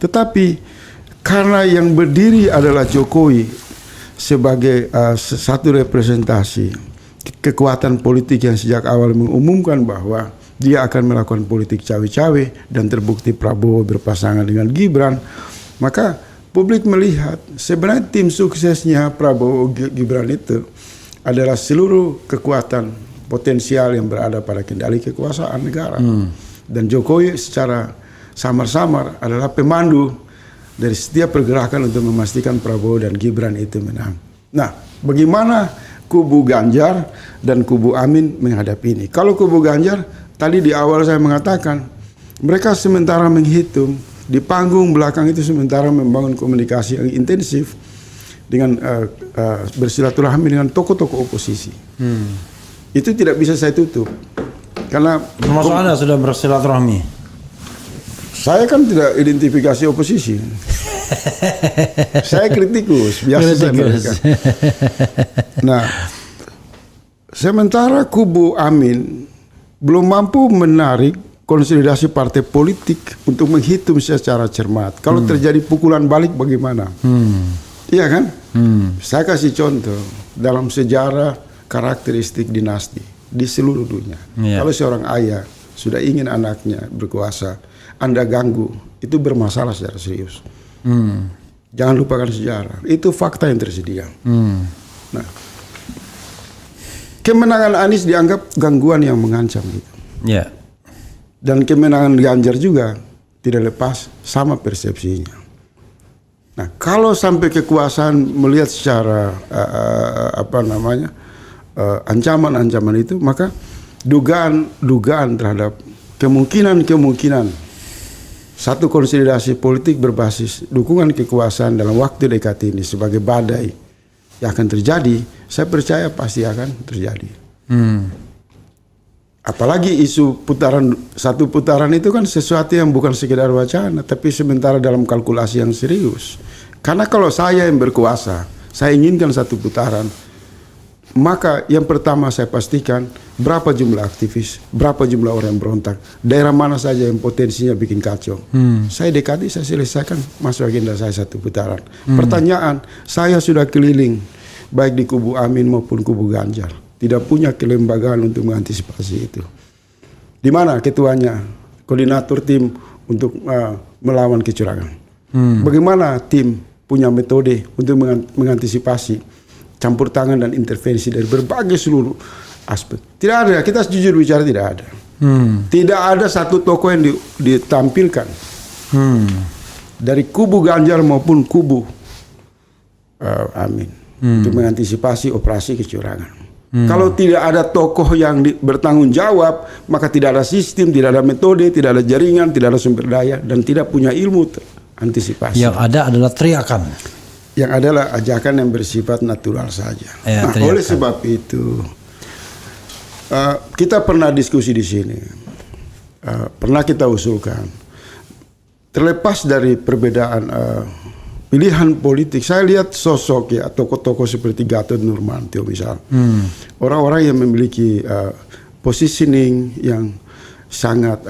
Tetapi karena yang berdiri adalah Jokowi sebagai satu representasi kekuatan politik yang sejak awal mengumumkan bahwa dia akan melakukan politik cawe-cawe dan terbukti Prabowo berpasangan dengan Gibran, maka publik melihat sebenarnya tim suksesnya Prabowo Gibran itu adalah seluruh kekuatan potensial yang berada pada kendali kekuasaan negara. Dan Jokowi secara samar-samar adalah pemandu dari setiap pergerakan untuk memastikan Prabowo dan Gibran itu menang. Nah, bagaimana kubu Ganjar dan kubu Amin menghadapi ini? Kalau kubu Ganjar, tadi di awal saya mengatakan, mereka sementara menghitung, di panggung belakang itu sementara membangun komunikasi yang intensif dengan bersilaturahmi dengan tokoh-tokoh oposisi. Itu tidak bisa saya tutup. Karena
termasuk Anda sudah bersilaturahmi?
Saya kan tidak identifikasi oposisi. Saya kritikus, biasa saya mereka. Nah, sementara kubu Amin belum mampu menarik konsolidasi partai politik untuk menghitung secara cermat. Kalau terjadi pukulan balik bagaimana? Iya kan? Saya kasih contoh dalam sejarah karakteristik dinasti di seluruh dunia. Kalau seorang ayah sudah ingin anaknya berkuasa, Anda ganggu, itu bermasalah secara serius. Jangan lupakan sejarah, itu fakta yang tersedia. Nah, kemenangan Anies dianggap gangguan yang mengancam gitu. Dan kemenangan Ganjar juga tidak lepas sama persepsinya. Nah, kalau sampai kekuasaan melihat secara ancaman-ancaman itu, maka dugaan terhadap kemungkinan satu konsolidasi politik berbasis dukungan kekuasaan dalam waktu dekat ini sebagai badai yang akan terjadi, saya percaya pasti akan terjadi. Apalagi isu satu putaran itu kan sesuatu yang bukan sekedar wacana, tapi sementara dalam kalkulasi yang serius. Karena kalau saya yang berkuasa, saya inginkan satu putaran, maka yang pertama saya pastikan berapa jumlah aktivis, berapa jumlah orang yang berontak, daerah mana saja yang potensinya bikin kacau. Saya dekati, saya selesaikan, masuk agenda saya satu putaran. Pertanyaan, saya sudah keliling baik di kubu Amin maupun kubu Ganjar, tidak punya kelembagaan untuk mengantisipasi itu. Di mana ketuanya, koordinator tim untuk melawan kecurangan? Bagaimana tim punya metode untuk mengantisipasi campur tangan dan intervensi dari berbagai seluruh aspek. Tidak ada, kita jujur bicara tidak ada. Tidak ada satu tokoh yang ditampilkan dari kubu Ganjar maupun kubu Amin untuk mengantisipasi operasi kecurangan. Kalau tidak ada tokoh yang bertanggung jawab, maka tidak ada sistem, tidak ada metode, tidak ada jaringan, tidak ada sumber daya, dan tidak punya ilmu antisipasi.
Yang ada adalah teriakan.
Yang adalah ajakan yang bersifat natural saja. Nah, oleh sebab itu, kita pernah diskusi di sini, pernah kita usulkan, terlepas dari perbedaan pilihan politik, saya lihat sosok ya tokoh-tokoh seperti Gatot Nurmantio misal, orang-orang yang memiliki positioning yang sangat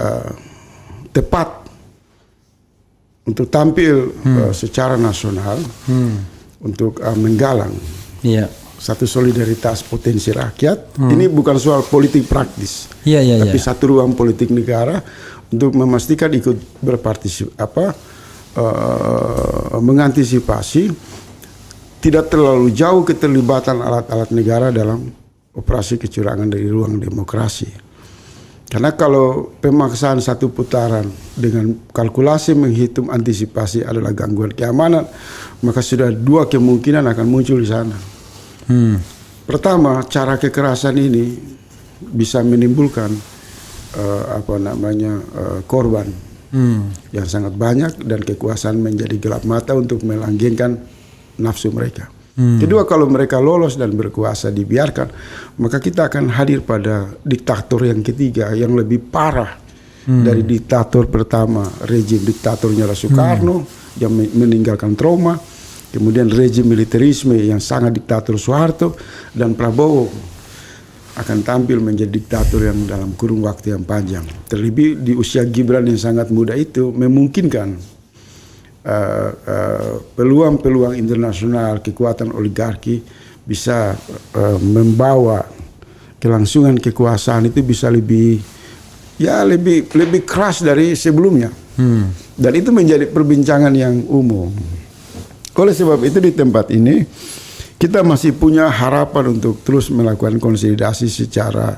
tepat untuk tampil secara nasional, untuk menggalang satu solidaritas potensi rakyat. Ini bukan soal politik praktis, tapi satu ruang politik negara untuk memastikan ikut mengantisipasi tidak terlalu jauh keterlibatan alat-alat negara dalam operasi kecurangan dari ruang demokrasi. Karena kalau pemaksaan satu putaran dengan kalkulasi menghitung antisipasi adalah gangguan keamanan, maka sudah dua kemungkinan akan muncul di sana. Pertama, cara kekerasan ini bisa menimbulkan korban yang sangat banyak, dan kekuasaan menjadi gelap mata untuk melanggengkan nafsu mereka. Kedua, kalau mereka lolos dan berkuasa dibiarkan, maka kita akan hadir pada diktator yang ketiga yang lebih parah dari diktator pertama, rejim diktatornya Soekarno yang meninggalkan trauma, kemudian rejim militerisme yang sangat diktator Soeharto, dan Prabowo akan tampil menjadi diktator yang dalam kurun waktu yang panjang. Terlebih di usia Gibran yang sangat muda itu memungkinkan peluang-peluang internasional, kekuatan oligarki bisa membawa kelangsungan kekuasaan itu bisa lebih keras dari sebelumnya. Dan itu menjadi perbincangan yang umum. Oleh sebab itu di tempat ini kita masih punya harapan untuk terus melakukan konsolidasi secara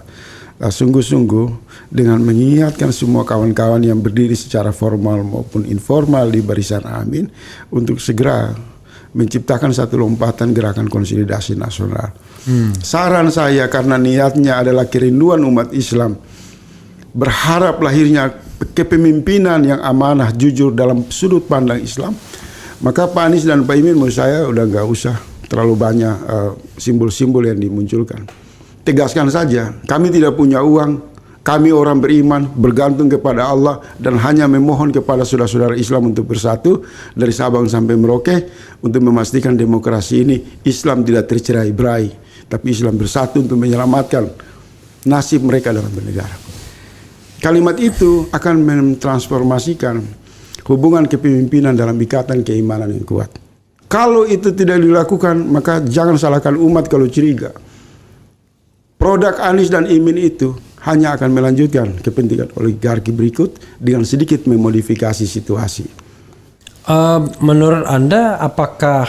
sungguh-sungguh dengan mengingatkan semua kawan-kawan yang berdiri secara formal maupun informal di barisan Amin untuk segera menciptakan satu lompatan gerakan konsolidasi nasional. Saran saya, karena niatnya adalah kerinduan umat Islam, berharap lahirnya kepemimpinan yang amanah, jujur dalam sudut pandang Islam, maka Pak Anies dan Pak Imin menurut saya udah nggak usah terlalu banyak simbol-simbol yang dimunculkan. Tegaskan saja, kami tidak punya uang, kami orang beriman, bergantung kepada Allah, dan hanya memohon kepada saudara-saudara Islam untuk bersatu dari Sabang sampai Merauke untuk memastikan demokrasi ini Islam tidak tercerai-berai, tapi Islam bersatu untuk menyelamatkan nasib mereka dalam bernegara. Kalimat itu akan mentransformasikan hubungan kepemimpinan dalam ikatan keimanan yang kuat. Kalau itu tidak dilakukan, maka jangan salahkan umat kalau curiga. Produk Anies dan Imin itu hanya akan melanjutkan kepentingan oligarki berikut dengan sedikit memodifikasi situasi.
Menurut Anda, apakah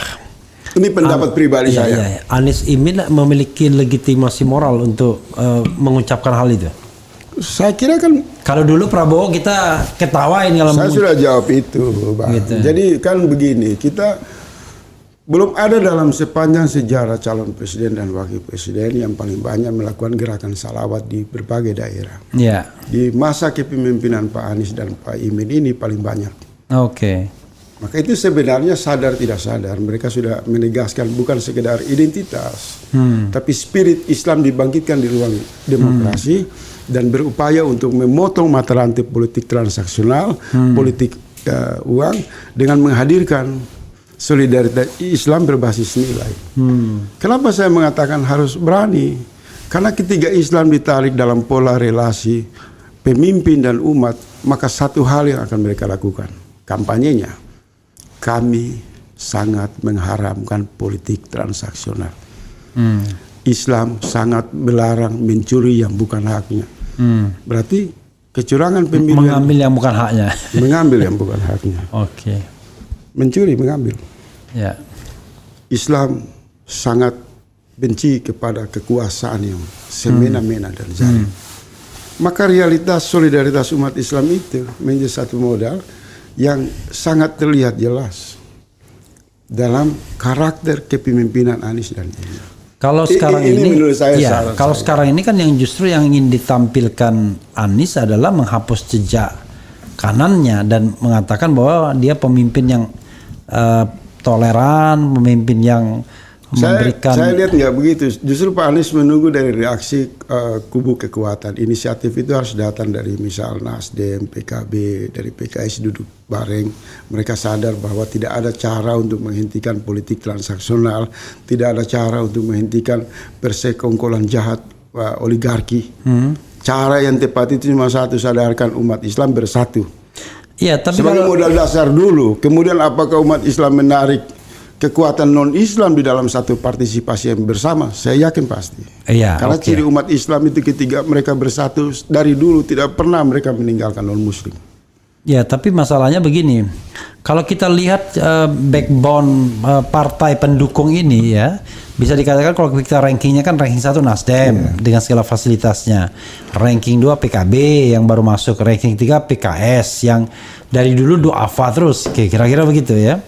ini pendapat pribadi saya?
Anies Imin memiliki legitimasi moral untuk mengucapkan hal itu?
Saya kira kan.
Kalau dulu Prabowo kita ketawain kalau
saya sudah jawab itu, Bang.
Gitu.
Jadi kan begini, kita belum ada dalam sepanjang sejarah calon presiden dan wakil presiden yang paling banyak melakukan gerakan salawat di berbagai daerah.
Ya.
Di masa kepemimpinan Pak Anies dan Pak Imin ini paling banyak.
Oke.
Maka itu sebenarnya sadar tidak sadar mereka sudah menegaskan bukan sekedar identitas, tapi spirit Islam dibangkitkan di ruang demokrasi dan berupaya untuk memotong mata rantai politik transaksional, politik uang dengan menghadirkan solidaritas Islam berbasis nilai. Kenapa saya mengatakan harus berani? Karena ketika Islam ditarik dalam pola relasi pemimpin dan umat, maka satu hal yang akan mereka lakukan, kampanyenya. Kami sangat mengharamkan politik transaksional. Islam sangat melarang mencuri yang bukan haknya. Berarti kecurangan pemilu
mengambil yang bukan haknya.
Mengambil yang bukan haknya.
Oke.
mencuri, mengambil.
Ya.
Islam sangat benci kepada kekuasaan yang semena-mena dan zalim. Maka realitas solidaritas umat Islam itu menjadi satu modal yang sangat terlihat jelas dalam karakter kepemimpinan Anies dan Edi.
Kalau sekarang
ini menurut saya
ya, kalau sekarang ini kan yang justru yang ingin ditampilkan Anies adalah menghapus jejak kanannya dan mengatakan bahwa dia pemimpin yang toleran, pemimpin yang memberikan.
Saya lihat nggak begitu. Justru Pak Anies menunggu dari reaksi kubu kekuatan. Inisiatif itu harus datang dari misal Nasdem, PKB, dari PKS duduk bareng. Mereka sadar bahwa tidak ada cara untuk menghentikan politik transaksional, tidak ada cara untuk menghentikan persekongkolan jahat oligarki. Cara yang tepat itu cuma satu, sadarkan umat Islam bersatu.
Iya, tapi
sebagai modal dasar dulu. Kemudian apakah umat Islam menarik kekuatan non-Islam di dalam satu partisipasi yang bersama? Saya yakin pasti.
Iya,
karena ciri umat Islam itu ketika mereka bersatu dari dulu tidak pernah mereka meninggalkan non-Muslim.
Ya, tapi masalahnya begini. Kalau kita lihat backbone partai pendukung ini ya, bisa dikatakan kalau kita rankingnya kan ranking 1 Nasdem dengan segala fasilitasnya. Ranking 2 PKB yang baru masuk, ranking 3 PKS yang dari dulu duafa terus, kira-kira begitu ya.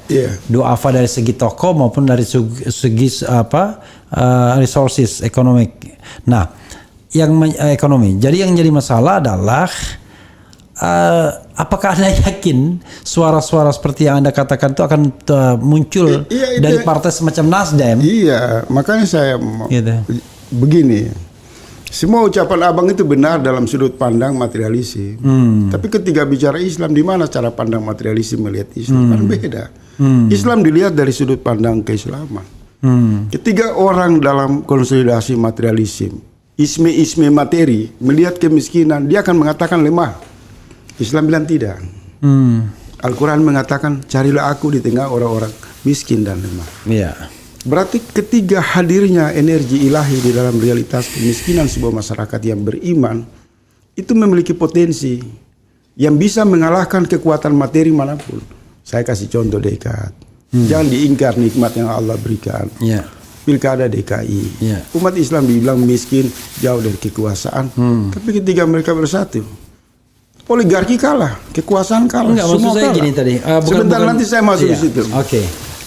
Duafa dari segi tokoh maupun dari segi resources ekonomi. Nah, yang ekonomi. Jadi yang jadi masalah adalah apakah Anda yakin suara-suara seperti yang Anda katakan itu akan muncul dari partai semacam Nasdem?
Iya, makanya saya begini. Semua ucapan abang itu benar dalam sudut pandang materialisme. Tapi ketika bicara Islam, di mana cara pandang materialisme melihat Islam? Kan beda. Islam dilihat dari sudut pandang keislaman. Ketika orang dalam konsolidasi materialisme, isme materi, melihat kemiskinan, dia akan mengatakan lemah. Islam bilang tidak. Al-Quran mengatakan carilah aku di tengah orang-orang miskin dan lemah. Berarti ketiga hadirnya energi ilahi di dalam realitas kemiskinan sebuah masyarakat yang beriman itu memiliki potensi yang bisa mengalahkan kekuatan materi manapun. Saya kasih contoh dekat. Jangan diingkar nikmat yang Allah berikan. Pilkada DKI. Umat Islam dibilang miskin, jauh dari kekuasaan. Tapi ketika mereka bersatu, oligarki kalah, kekuasaan kalah.
Enggak,
semua
saya
kalah.
gini tadi.
Sebentar nanti saya masuk di situ.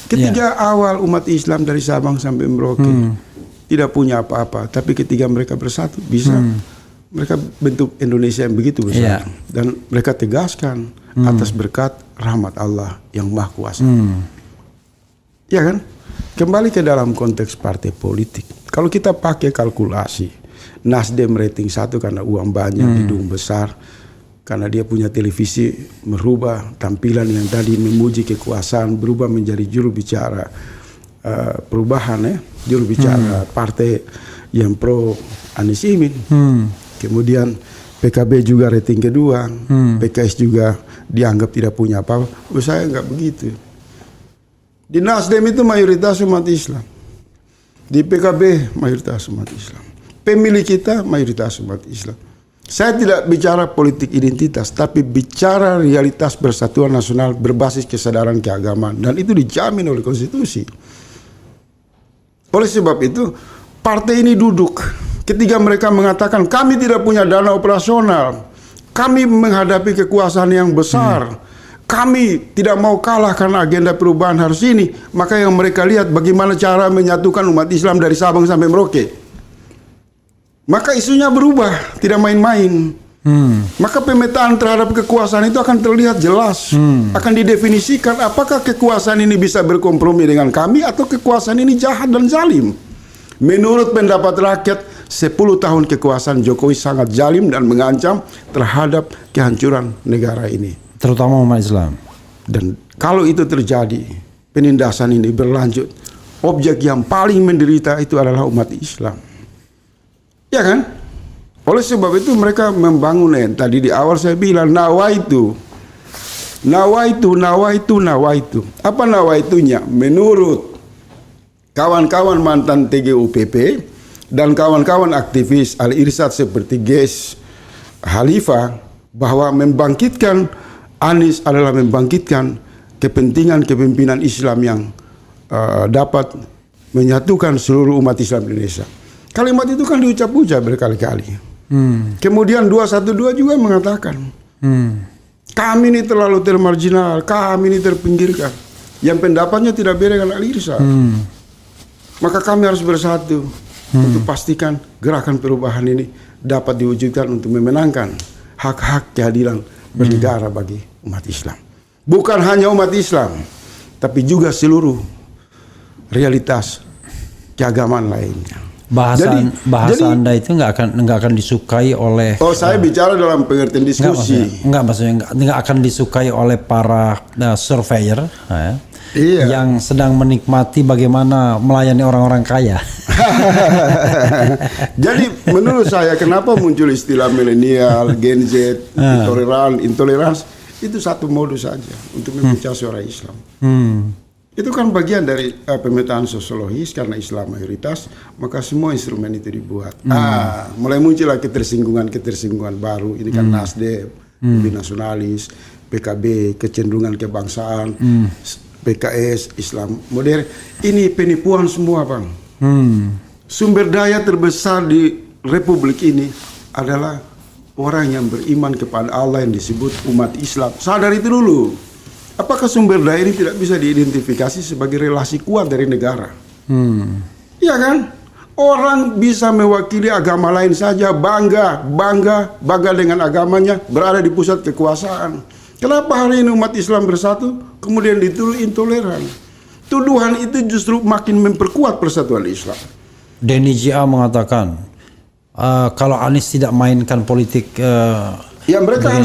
Ketika
Ya.
awal umat Islam dari Sabang sampai Merauke tidak punya apa-apa, tapi ketika mereka bersatu bisa mereka bentuk Indonesia yang begitu besar dan mereka tegaskan atas berkat rahmat Allah yang Maha Kuasa. Ya kan? Kembali ke dalam konteks partai politik. Kalau kita pakai kalkulasi, Nasdem rating 1 karena uang banyak, hidung besar, karena dia punya televisi, merubah tampilan yang tadi memuji kekuasaan, berubah menjadi juru bicara perubahan ya, juru bicara partai yang pro Anies Imin. Kemudian PKB juga rating kedua, PKS juga dianggap tidak punya apa-apa. Saya nggak begitu. Di Nasdem itu mayoritas umat Islam, di PKB mayoritas umat Islam, pemilih kita mayoritas umat Islam. Saya tidak bicara politik identitas, tapi bicara realitas persatuan nasional berbasis kesadaran keagamaan. Dan itu dijamin oleh konstitusi. Oleh sebab itu, partai ini duduk. Ketika mereka mengatakan, kami tidak punya dana operasional. Kami menghadapi kekuasaan yang besar. Kami tidak mau kalah karena agenda perubahan harus ini. Maka yang mereka lihat bagaimana cara menyatukan umat Islam dari Sabang sampai Merauke. Maka isunya berubah, tidak main-main. Maka pemetaan terhadap kekuasaan itu akan terlihat jelas. Akan didefinisikan apakah kekuasaan ini bisa berkompromi dengan kami atau kekuasaan ini jahat dan zalim. Menurut pendapat rakyat, 10 tahun kekuasaan Jokowi sangat zalim dan mengancam terhadap kehancuran negara ini.
Terutama umat Islam.
Dan kalau itu terjadi, penindasan ini berlanjut, objek yang paling menderita itu adalah umat Islam. Ya kan? Oleh sebab itu mereka membangun yang tadi di awal saya bilang nawaitu. Apa nawaitunya? Menurut kawan-kawan mantan TGUPP dan kawan-kawan aktivis Al-Irsyad seperti Ges Khalifah bahwa membangkitkan Anies adalah membangkitkan kepentingan kepemimpinan Islam yang dapat menyatukan seluruh umat Islam di Indonesia. Kalimat itu kan diucap-ucap berkali-kali. Kemudian 212 juga mengatakan, kami ini terlalu termarginal, kami ini terpinggirkan. Yang pendapatnya tidak beda dengan Al-Irsyad. Maka kami harus bersatu untuk pastikan gerakan perubahan ini dapat diwujudkan untuk memenangkan hak-hak keadilan bernegara bagi umat Islam. Bukan hanya umat Islam, tapi juga seluruh realitas keagamaan lainnya.
Bahasa
Jadi-
Anda itu nggak akan disukai oleh
saya bicara dalam pengertian diskusi.
maksudnya nggak akan disukai oleh para surveyor
Iya.
yang sedang menikmati bagaimana melayani orang-orang kaya.
Jadi menurut saya kenapa muncul istilah milenial, Gen Z, intoleransi itu satu modus saja untuk memecah suara Islam. Itu kan bagian dari pemetaan sosiologis karena Islam mayoritas, maka semua instrumen itu dibuat. Mulai muncullah ketersinggungan baru. Ini kan Nasdem, lebih nasionalis, PKB, kecenderungan kebangsaan, PKS, Islam modern. Ini penipuan semua, Bang. Sumber daya terbesar di Republik ini adalah orang yang beriman kepada Allah yang disebut umat Islam. Sadar itu dulu. Apakah sumber daya ini tidak bisa diidentifikasi sebagai relasi kuat dari negara? Iya kan? Orang bisa mewakili agama lain saja, bangga dengan agamanya, berada di pusat kekuasaan. Kenapa hari ini umat Islam bersatu, kemudian dituduh intoleran? Tuduhan itu justru makin memperkuat persatuan Islam.
Denny J.A. mengatakan kalau Anies tidak mainkan politik
Ya mereka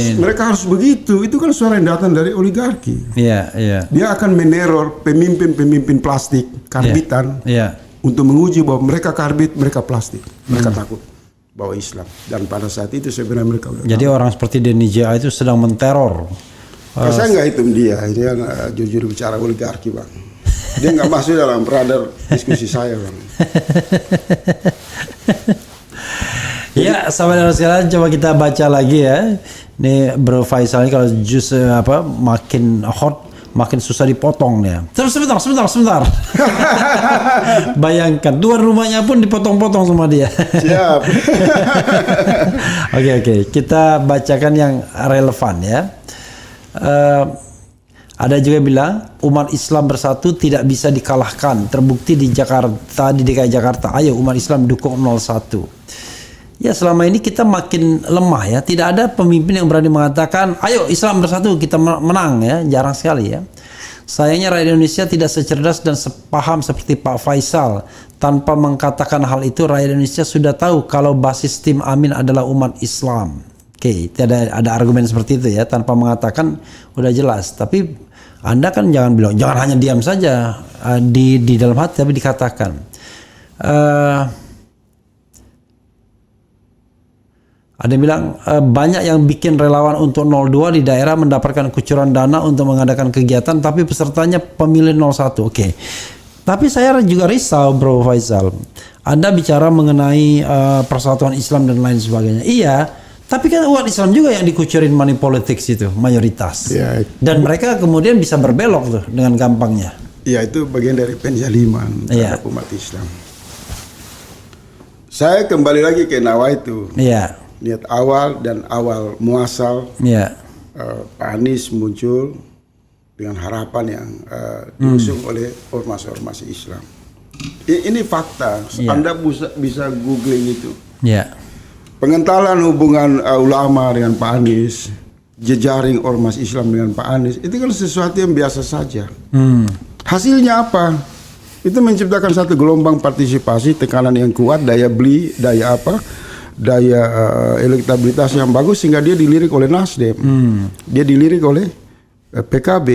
harus begitu. Itu kan suara yang datang dari oligarki.
iya.
Dia akan meneror pemimpin plastik karbitan
Iya.
untuk menguji bahwa mereka karbit, mereka plastik. Mereka takut bahwa Islam. Dan pada saat itu sebenarnya mereka udah
Jadi orang seperti Denny J.A. itu sedang menteror.
saya nggak hitung dia jujur bicara oligarki, Bang. Dia nggak masuk dalam radar diskusi saya, Bang.
Ya, sahabat sekalian, coba kita baca lagi ya. Ini Bro Faisal ini kalau jus makin hot, makin susah dipotong ya. Terus sebentar. Bayangkan tuan rumahnya pun dipotong-potong sama dia.
Siap.
Oke, kita bacakan yang relevan ya. Ada juga bilang umat Islam bersatu tidak bisa dikalahkan. Terbukti di Jakarta, di DKI Jakarta. Ayo umat Islam dukung 01. Ya, selama ini kita makin lemah ya. Tidak ada pemimpin yang berani mengatakan, ayo Islam bersatu kita menang ya. Jarang sekali ya. Sayangnya rakyat Indonesia tidak secerdas dan sepaham seperti Pak Faisal. Tanpa mengatakan hal itu, rakyat Indonesia sudah tahu kalau basis tim Amin adalah umat Islam. Oke, tidak ada argumen seperti itu ya. Tanpa mengatakan udah jelas. Tapi Anda kan jangan bilang, jangan hanya diam saja di dalam hati, tapi dikatakan. Ada yang bilang banyak yang bikin relawan untuk 02 di daerah mendapatkan kucuran dana untuk mengadakan kegiatan, tapi pesertanya pemilih 01. Oke. Tapi saya juga risau, Bro Faisal. Anda bicara mengenai persatuan Islam dan lain sebagainya. Iya, tapi kan umat Islam juga yang dikucurin money politics itu mayoritas.
Ya,
Dan mereka kemudian bisa berbelok tuh dengan gampangnya.
Ya, itu bagian dari penzaliman terhadap umat Islam. Saya kembali lagi ke Nawaitu.
Iya.
Niat awal dan awal muasal
Iya.
Pak Anies muncul dengan harapan yang diusung oleh ormas-ormas Islam. Ini fakta. Anda bisa googling itu.
Iya.
Pengentalan hubungan ulama dengan Pak Anies, jejaring ormas Islam dengan Pak Anies, itu kan sesuatu yang biasa saja. Hasilnya apa? Itu menciptakan satu gelombang partisipasi, tekanan yang kuat, daya beli, daya elektabilitas yang bagus sehingga dia dilirik oleh Nasdem, dia dilirik oleh PKB,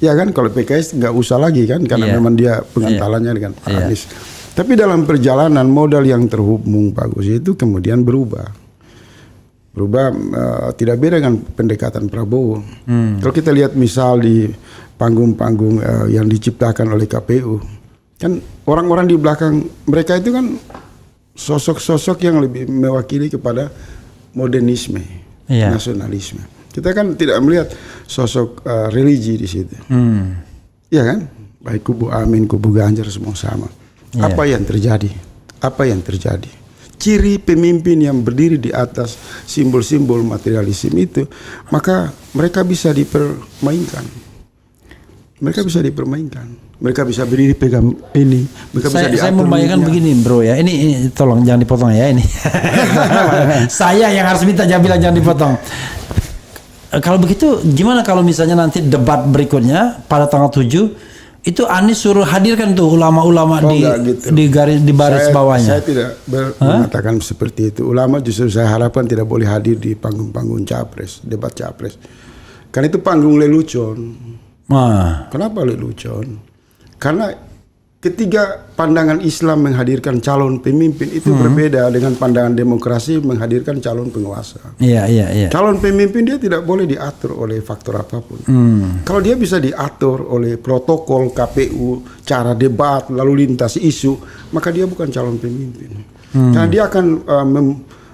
ya kan? Kalau PKS nggak usah lagi kan, karena memang dia pengentalannya dengan Pak Anies. Tapi dalam perjalanan modal yang terhubung bagus itu kemudian berubah, tidak beda dengan pendekatan Prabowo. Kalau kita lihat misal di panggung-panggung yang diciptakan oleh KPU, kan orang-orang di belakang mereka itu kan sosok-sosok yang lebih mewakili kepada modernisme, nasionalisme. Kita kan tidak melihat sosok religi di situ. Iya kan? Baik kubu Amin, kubu Ganjar semua sama.
Iya.
Apa yang terjadi? Apa yang terjadi? Ciri pemimpin yang berdiri di atas simbol-simbol materialisme itu, maka mereka bisa dipermainkan. Mereka bisa dipermainkan. Mereka bisa berdiri pegang ini. Mereka bisa
Saya
diatur
membayangkan
minyak.
begini bro ya. Ini tolong jangan dipotong ya ini. Saya yang harus minta jangan bilang jangan dipotong. Kalau begitu gimana kalau misalnya nanti debat berikutnya pada tanggal 7 itu Anies suruh hadirkan tuh ulama-ulama
enggak gitu.
di baris bawahnya.
Saya tidak mengatakan seperti itu. Ulama justru saya harapkan tidak boleh hadir di panggung-panggung capres, debat capres. Karena itu panggung lelucon.
Nah,
Kenapa lelucon? Karena ketiga pandangan Islam menghadirkan calon pemimpin itu berbeda dengan pandangan demokrasi menghadirkan calon penguasa.
iya.
Calon pemimpin dia tidak boleh diatur oleh faktor apapun. Kalau dia bisa diatur oleh protokol KPU, cara debat, lalu lintas isu, maka dia bukan calon pemimpin. Karena dia akan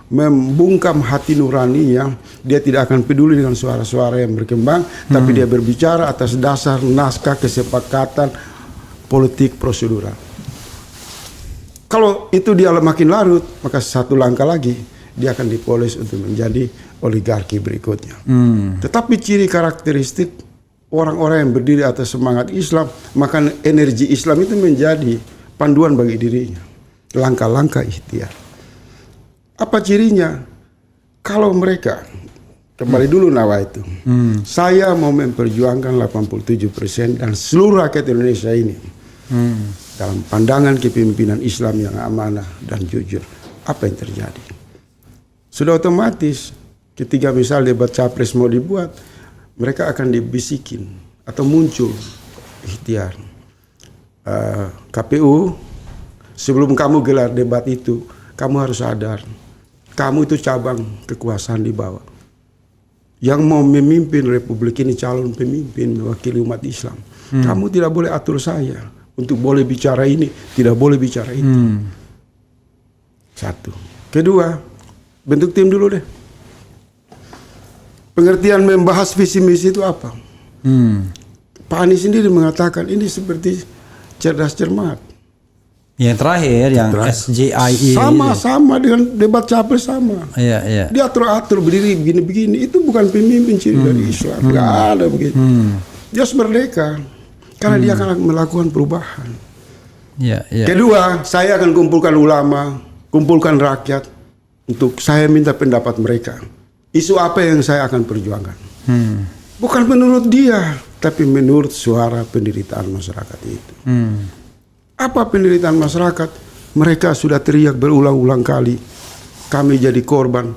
membungkam hati nuraninya. Dia tidak akan peduli dengan suara-suara yang berkembang, tapi dia berbicara atas dasar naskah kesepakatan politik prosedural. Kalau itu dia makin larut, maka satu langkah lagi dia akan dipoles untuk menjadi oligarki berikutnya. Tetapi ciri karakteristik orang-orang yang berdiri atas semangat Islam, maka energi Islam itu menjadi panduan bagi dirinya. Langkah-langkah ikhtiar. Apa cirinya? Kalau mereka kembali dulu Nawa itu, saya mau memperjuangkan 87% dan seluruh rakyat Indonesia ini dalam pandangan kepemimpinan Islam yang amanah dan jujur. Apa yang terjadi? Sudah otomatis ketika misal debat capres mau dibuat, mereka akan dibisikin atau muncul ikhtiar. KPU, sebelum kamu gelar debat itu, kamu harus sadar, kamu itu cabang kekuasaan di bawah. Yang mau memimpin republik ini calon pemimpin mewakili umat Islam. Kamu tidak boleh atur saya untuk boleh bicara ini, tidak boleh bicara itu. Satu. Kedua, bentuk tim dulu deh. Pengertian membahas visi misi itu apa? Pak Anies sendiri mengatakan ini seperti cerdas cermat.
yang terakhir yang SJIE
Sama dengan debat capres sama.
Iya.
Dia atur berdiri begini-begini. Itu bukan pemimpin ciri dari Islam. Nggak ada begitu. Dia harus merdeka. Karena dia akan melakukan perubahan.
Iya.
Kedua, saya akan kumpulkan ulama, kumpulkan rakyat. Untuk saya minta pendapat mereka. Isu apa yang saya akan perjuangkan. Bukan menurut dia, tapi menurut suara penderitaan masyarakat itu. Apa penderitaan masyarakat? Mereka sudah teriak berulang-ulang kali. Kami jadi korban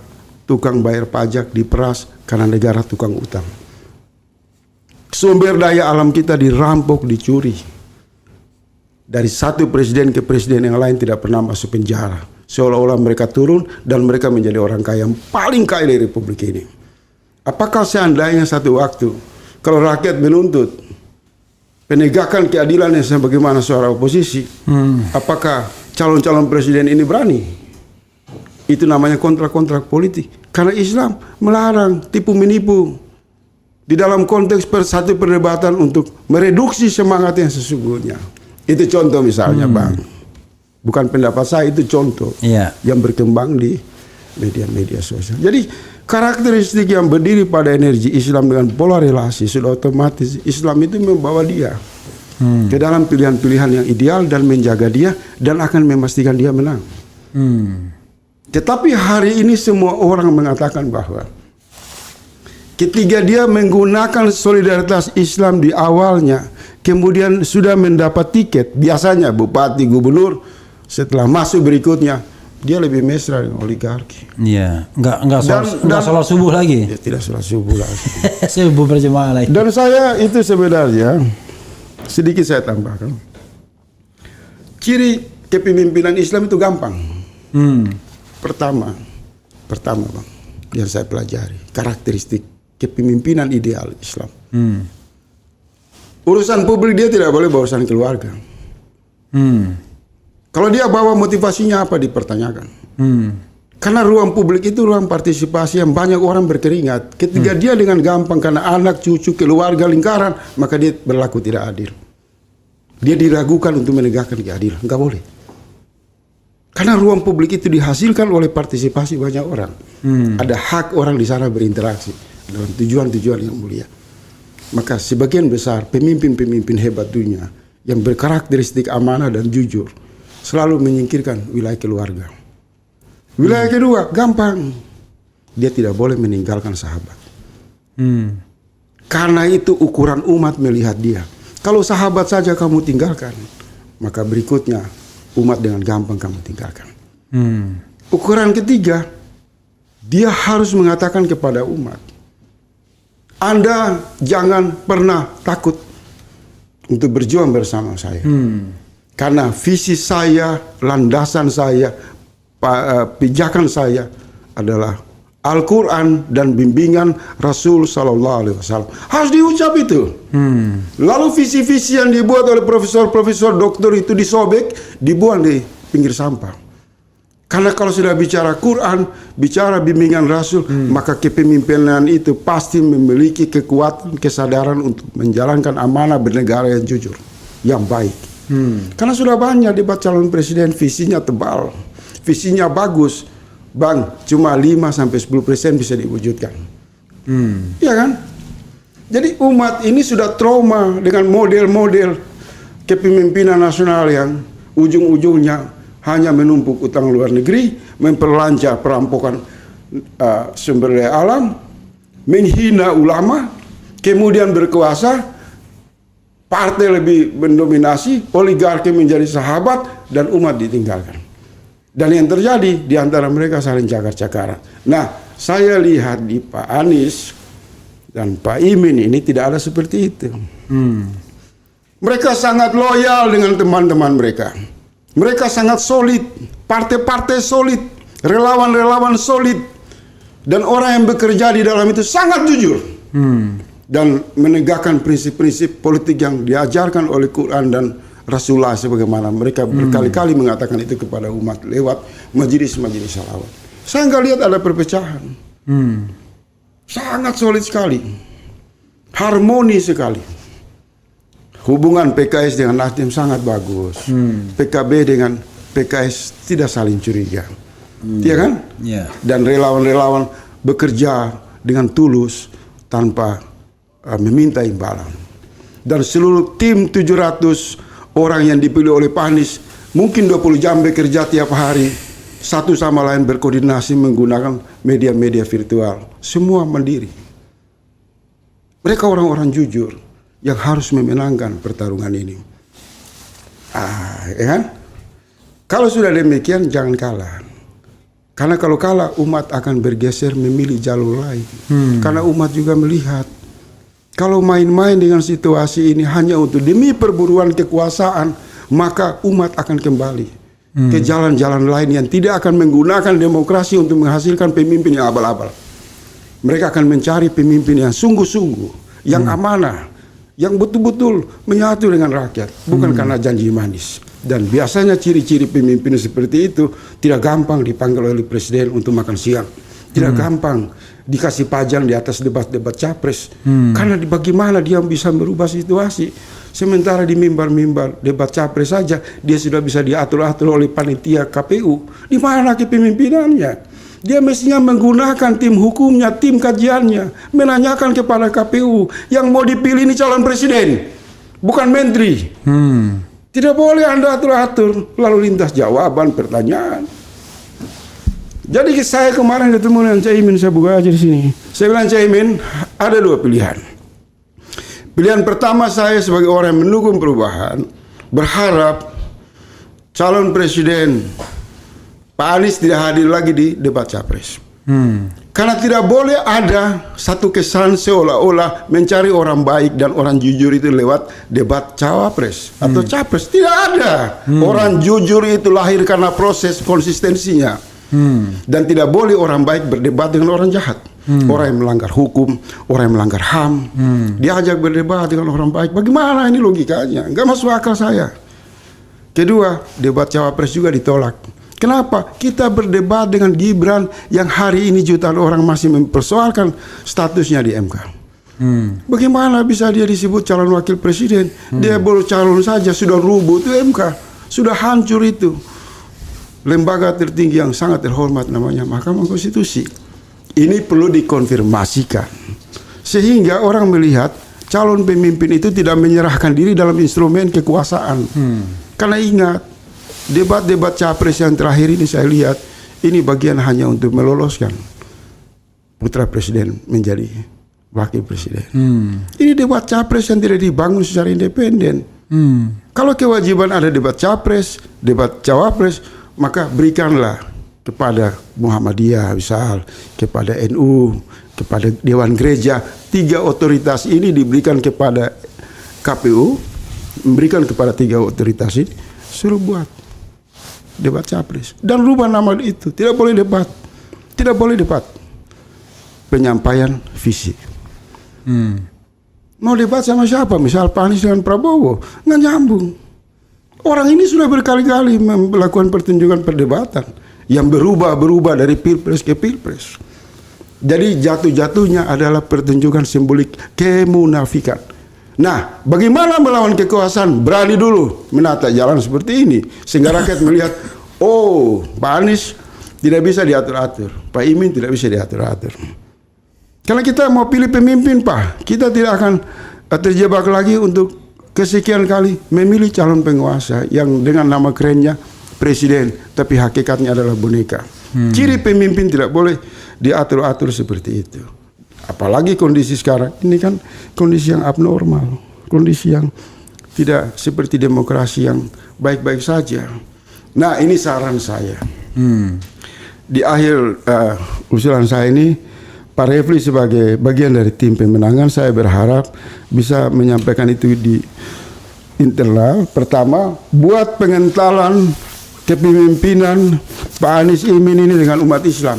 tukang bayar pajak diperas karena negara tukang utang. Sumber daya alam kita dirampok, dicuri. Dari satu presiden ke presiden yang lain tidak pernah masuk penjara. Seolah-olah mereka turun dan mereka menjadi orang kaya yang paling kaya di republik ini. Apakah seandainya satu waktu kalau rakyat menuntut penegakan keadilan yang sebagaimana suara oposisi, apakah calon-calon presiden ini berani? Itu namanya kontrak-kontrak politik. Karena Islam melarang tipu menipu di dalam konteks satu perdebatan untuk mereduksi semangat yang sesungguhnya. Itu contoh misalnya, Bang. Bukan pendapat saya, itu contoh yang berkembang di media-media sosial. Jadi karakteristik yang berdiri pada energi Islam dengan pola relasi sudah otomatis Islam itu membawa dia ke dalam pilihan-pilihan yang ideal dan menjaga dia dan akan memastikan dia menang. Tetapi hari ini semua orang mengatakan bahwa ketika dia menggunakan solidaritas Islam di awalnya, kemudian sudah mendapat tiket, biasanya bupati, gubernur, setelah masuk berikutnya dia lebih mesra dengan oligarki.
Iya, enggak sholat subuh lagi.
Dia tidak sholat subuh lagi.
Subuh berjamaah lagi.
Dan saya itu sebenarnya sedikit saya tambahkan. Ciri kepemimpinan Islam itu gampang. Pertama Bang, yang saya pelajari, karakteristik kepemimpinan ideal Islam. Urusan publik dia tidak boleh bawa urusan keluarga. Kalau dia bawa motivasinya apa dipertanyakan. Karena ruang publik itu ruang partisipasi yang banyak orang berkeringat. Ketika dia dengan gampang karena anak, cucu, keluarga, lingkaran, maka dia berlaku tidak adil. Dia diragukan untuk menegakkan keadilan. Enggak boleh. Karena ruang publik itu dihasilkan oleh partisipasi banyak orang. Ada hak orang di sana berinteraksi dalam tujuan-tujuan yang mulia. Maka sebagian besar pemimpin-pemimpin hebat dunia yang berkarakteristik amanah dan jujur selalu menyingkirkan wilayah keluarga. Wilayah kedua, gampang. Dia tidak boleh meninggalkan sahabat. Karena itu ukuran umat melihat dia. Kalau sahabat saja kamu tinggalkan, maka berikutnya umat dengan gampang kamu tinggalkan. Ukuran ketiga, dia harus mengatakan kepada umat, Anda jangan pernah takut untuk berjuang bersama saya. Karena visi saya, landasan saya, pijakan saya adalah Al-Quran dan bimbingan Rasul Sallallahu Alaihi Wasallam. Harus diucap itu. Lalu visi-visi yang dibuat oleh profesor-profesor doktor itu disobek, dibuang di pinggir sampah. Karena kalau sudah bicara Quran, bicara bimbingan Rasul, maka kepemimpinan itu pasti memiliki kekuatan, kesadaran untuk menjalankan amanah bernegara yang jujur, yang baik. Karena sudah banyak debat calon presiden, visinya tebal, visinya bagus, Bang, cuma 5-10% bisa diwujudkan. Iya kan? Jadi umat ini sudah trauma dengan model-model kepemimpinan nasional yang ujung-ujungnya hanya menumpuk utang luar negeri, memperlancar perampokan sumber daya alam, menghina ulama, kemudian berkuasa, partai lebih mendominasi, oligarki menjadi sahabat, dan umat ditinggalkan. Dan yang terjadi di antara mereka saling cakar-cakaran. Nah, saya lihat di Pak Anies dan Pak Imin ini tidak ada seperti itu. Mereka sangat loyal dengan teman-teman mereka. Mereka sangat solid, partai-partai solid, relawan-relawan solid, dan orang yang bekerja di dalam itu sangat jujur dan menegakkan prinsip-prinsip politik yang diajarkan oleh Quran dan Rasulullah, sebagaimana mereka berkali-kali mengatakan itu kepada umat lewat majelis-majelis salawat. Saya nggak lihat ada perpecahan. Sangat solid sekali, harmoni sekali. Hubungan PKS dengan Nasdem sangat bagus. PKB dengan PKS tidak saling curiga, iya kan? Dan relawan-relawan bekerja dengan tulus tanpa meminta imbalan. Dan seluruh tim 700 orang yang dipilih oleh Pak Anies mungkin 20 jam bekerja tiap hari, satu sama lain berkoordinasi menggunakan media-media virtual, semua mandiri. Mereka orang-orang jujur yang harus memenangkan pertarungan ini. Ya kan? Kalau sudah demikian jangan kalah. Karena kalau kalah umat akan bergeser memilih jalur lain. Karena umat juga melihat kalau main-main dengan situasi ini hanya untuk demi perburuan kekuasaan, maka umat akan kembali ke jalan-jalan lain yang tidak akan menggunakan demokrasi untuk menghasilkan pemimpin yang abal-abal. Mereka akan mencari pemimpin yang sungguh-sungguh, yang amanah, yang betul-betul menyatu dengan rakyat, bukan karena janji manis. Dan biasanya ciri-ciri pemimpin seperti itu tidak gampang dipanggil oleh presiden untuk makan siang. Tidak gampang dikasih pajang di atas debat-debat capres. Karena bagaimana dia bisa merubah situasi. Sementara di mimbar-mimbar debat capres saja dia sudah bisa diatur-atur oleh panitia KPU. Di mana kepemimpinannya? Dia mestinya menggunakan tim hukumnya, tim kajiannya, menanyakan kepada KPU yang mau dipilih ini calon presiden, bukan menteri. Tidak boleh Anda atur-atur lalu lintas jawaban pertanyaan. Jadi saya kemarin ketemu dengan Caimin, saya buka aja di sini. Saya bilang, Caimin, ada dua pilihan. Pilihan pertama, saya sebagai orang yang mendukung perubahan berharap calon presiden Pak Anies tidak hadir lagi di debat capres. Karena tidak boleh ada satu kesan seolah-olah mencari orang baik dan orang jujur itu lewat debat cawapres atau capres. Tidak ada. Orang jujur itu lahir karena proses konsistensinya. Dan tidak boleh orang baik berdebat dengan orang jahat. Orang yang melanggar hukum, orang yang melanggar HAM, diajak berdebat dengan orang baik. Bagaimana ini logikanya? Enggak masuk akal saya. Kedua, debat cawapres juga ditolak. Kenapa? Kita berdebat dengan Gibran yang hari ini jutaan orang masih mempersoalkan statusnya di MK. Bagaimana bisa dia disebut calon wakil presiden? Dia baru calon saja sudah rubuh itu MK, sudah hancur itu. Lembaga tertinggi yang sangat terhormat namanya Mahkamah Konstitusi. Ini perlu dikonfirmasikan sehingga orang melihat calon pemimpin itu tidak menyerahkan diri dalam instrumen kekuasaan. Karena ingat, debat-debat capres yang terakhir ini saya lihat ini bagian hanya untuk meloloskan putra presiden menjadi wakil presiden. Ini debat capres yang tidak dibangun secara independen. Kalau kewajiban ada debat capres, debat cawapres, maka berikanlah kepada Muhammadiyah misal, kepada NU, kepada Dewan Gereja. 3 otoritas ini diberikan kepada KPU, memberikan kepada 3 otoritas ini, suruh buat debat capres dan rubah nama itu. Tidak boleh debat, tidak boleh debat, penyampaian visi. Mau debat sama siapa? Misal Pak Anies dengan Prabowo, nggak nyambung. Orang ini sudah berkali-kali melakukan pertunjukan perdebatan yang berubah dari pilpres ke pilpres. Jadi jatuh-jatuhnya adalah pertunjukan simbolik kemunafikan. Nah, bagaimana melawan kekuasaan? Berani dulu menata jalan seperti ini sehingga rakyat melihat, oh, Pak Anies tidak bisa diatur-atur, Pak Imin tidak bisa diatur-atur. Karena kita mau pilih pemimpin, Pak, kita tidak akan terjebak lagi untuk kesekian kali memilih calon penguasa yang dengan nama kerennya presiden, tapi hakikatnya adalah boneka. Ciri pemimpin tidak boleh diatur-atur seperti itu. Apalagi kondisi sekarang ini kan kondisi yang abnormal, kondisi yang tidak seperti demokrasi yang baik-baik saja. Nah, ini saran saya. Di akhir usulan saya ini, Pak Refli sebagai bagian dari tim pemenangan, saya berharap bisa menyampaikan itu di internal. Pertama, buat pengentalan kepemimpinan Pak Anies Imin ini dengan umat Islam.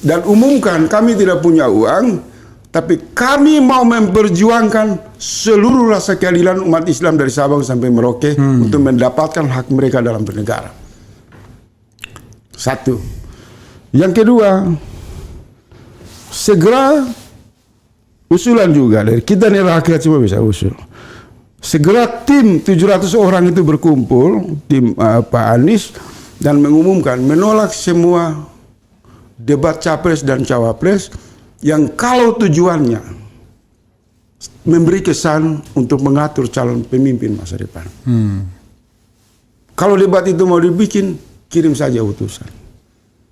Dan umumkan kami tidak punya uang, tapi kami mau memperjuangkan seluruh rasa keadilan umat Islam dari Sabang sampai Merauke untuk mendapatkan hak mereka dalam bernegara. 1. Yang kedua, segera usulan juga dari kita nih rakyat semua bisa usul. Segera tim 700 orang itu berkumpul, tim Pak Anies, dan mengumumkan menolak semua debat capres dan cawapres yang kalau tujuannya memberi kesan untuk mengatur calon pemimpin masa depan. Kalau debat itu mau dibikin, kirim saja utusan.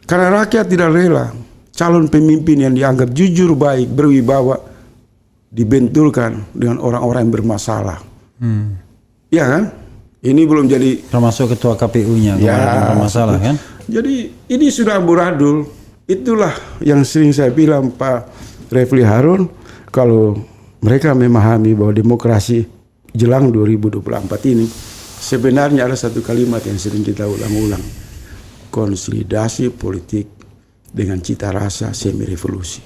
Karena rakyat tidak rela calon pemimpin yang dianggap jujur, baik, berwibawa dibenturkan dengan orang-orang yang bermasalah. Ya kan? Ini belum jadi,
termasuk ketua KPU-nya yang bermasalah kan?
Jadi ini sudah amburadul. Itulah yang sering saya bilang Pak Refli Harun, kalau mereka memahami bahwa demokrasi jelang 2024 ini sebenarnya ada satu kalimat yang sering kita ulang-ulang, konsolidasi politik dengan cita rasa semi revolusi.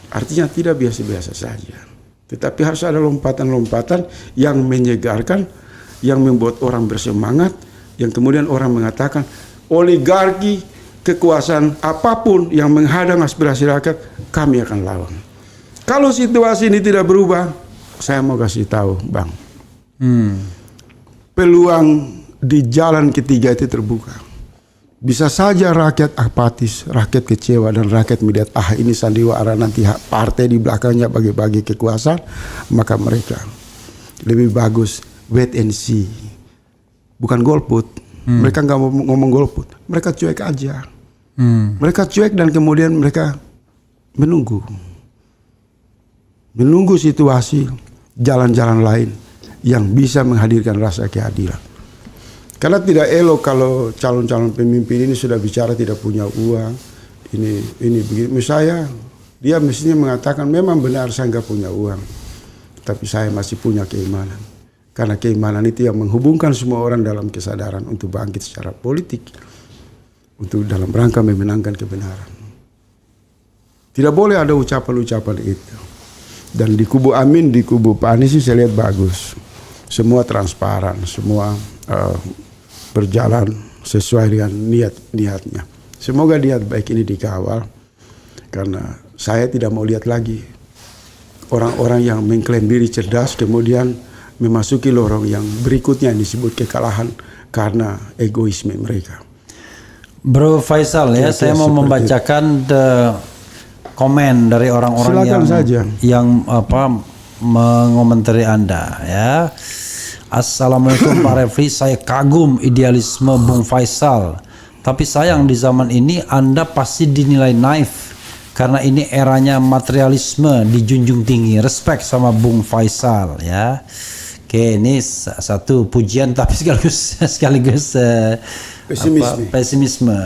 Artinya tidak biasa-biasa saja, tetapi harus ada lompatan-lompatan yang menyegarkan, yang membuat orang bersemangat, yang kemudian orang mengatakan oligarki, kekuasaan apapun yang menghadang aspirasi rakyat, kami akan lawan. Kalau situasi ini tidak berubah, saya mau kasih tahu, Bang, peluang di jalan ketiga itu terbuka. Bisa saja rakyat apatis, rakyat kecewa, dan rakyat melihat ini sandiwara nanti partai di belakangnya bagi-bagi kekuasaan, maka mereka lebih bagus wait and see, bukan golput. Mereka nggak mau ngomong golput, mereka cuek aja. Mereka cuek dan kemudian mereka menunggu situasi jalan-jalan lain yang bisa menghadirkan rasa keadilan. Karena tidak elok kalau calon-calon pemimpin ini sudah bicara tidak punya uang, ini begitu. Misalnya dia mestinya mengatakan memang benar saya nggak punya uang, tapi saya masih punya keimanan. Karena keimanan itu yang menghubungkan semua orang dalam kesadaran untuk bangkit secara politik, untuk dalam rangka memenangkan kebenaran. Tidak boleh ada ucapan-ucapan itu. Dan di kubu Amin, di kubu Pak Anies saya lihat bagus. Semua transparan, semua berjalan sesuai dengan niatnya. Semoga niat baik ini dikawal, karena saya tidak mau lihat lagi orang-orang yang mengklaim diri cerdas kemudian memasuki lorong yang berikutnya yang disebut kekalahan karena egoisme mereka.
Bro Faisal ya, saya mau membacakan komen dari orang-orang
Silakan saja.
yang mengomentari Anda ya. Assalamualaikum Pak Refli, saya kagum idealisme Bung Faisal. Tapi sayang di zaman ini Anda pasti dinilai naif karena ini eranya materialisme dijunjung tinggi. Respect sama Bung Faisal ya. Oke, ini satu pujian tapi sekaligus pesimisme.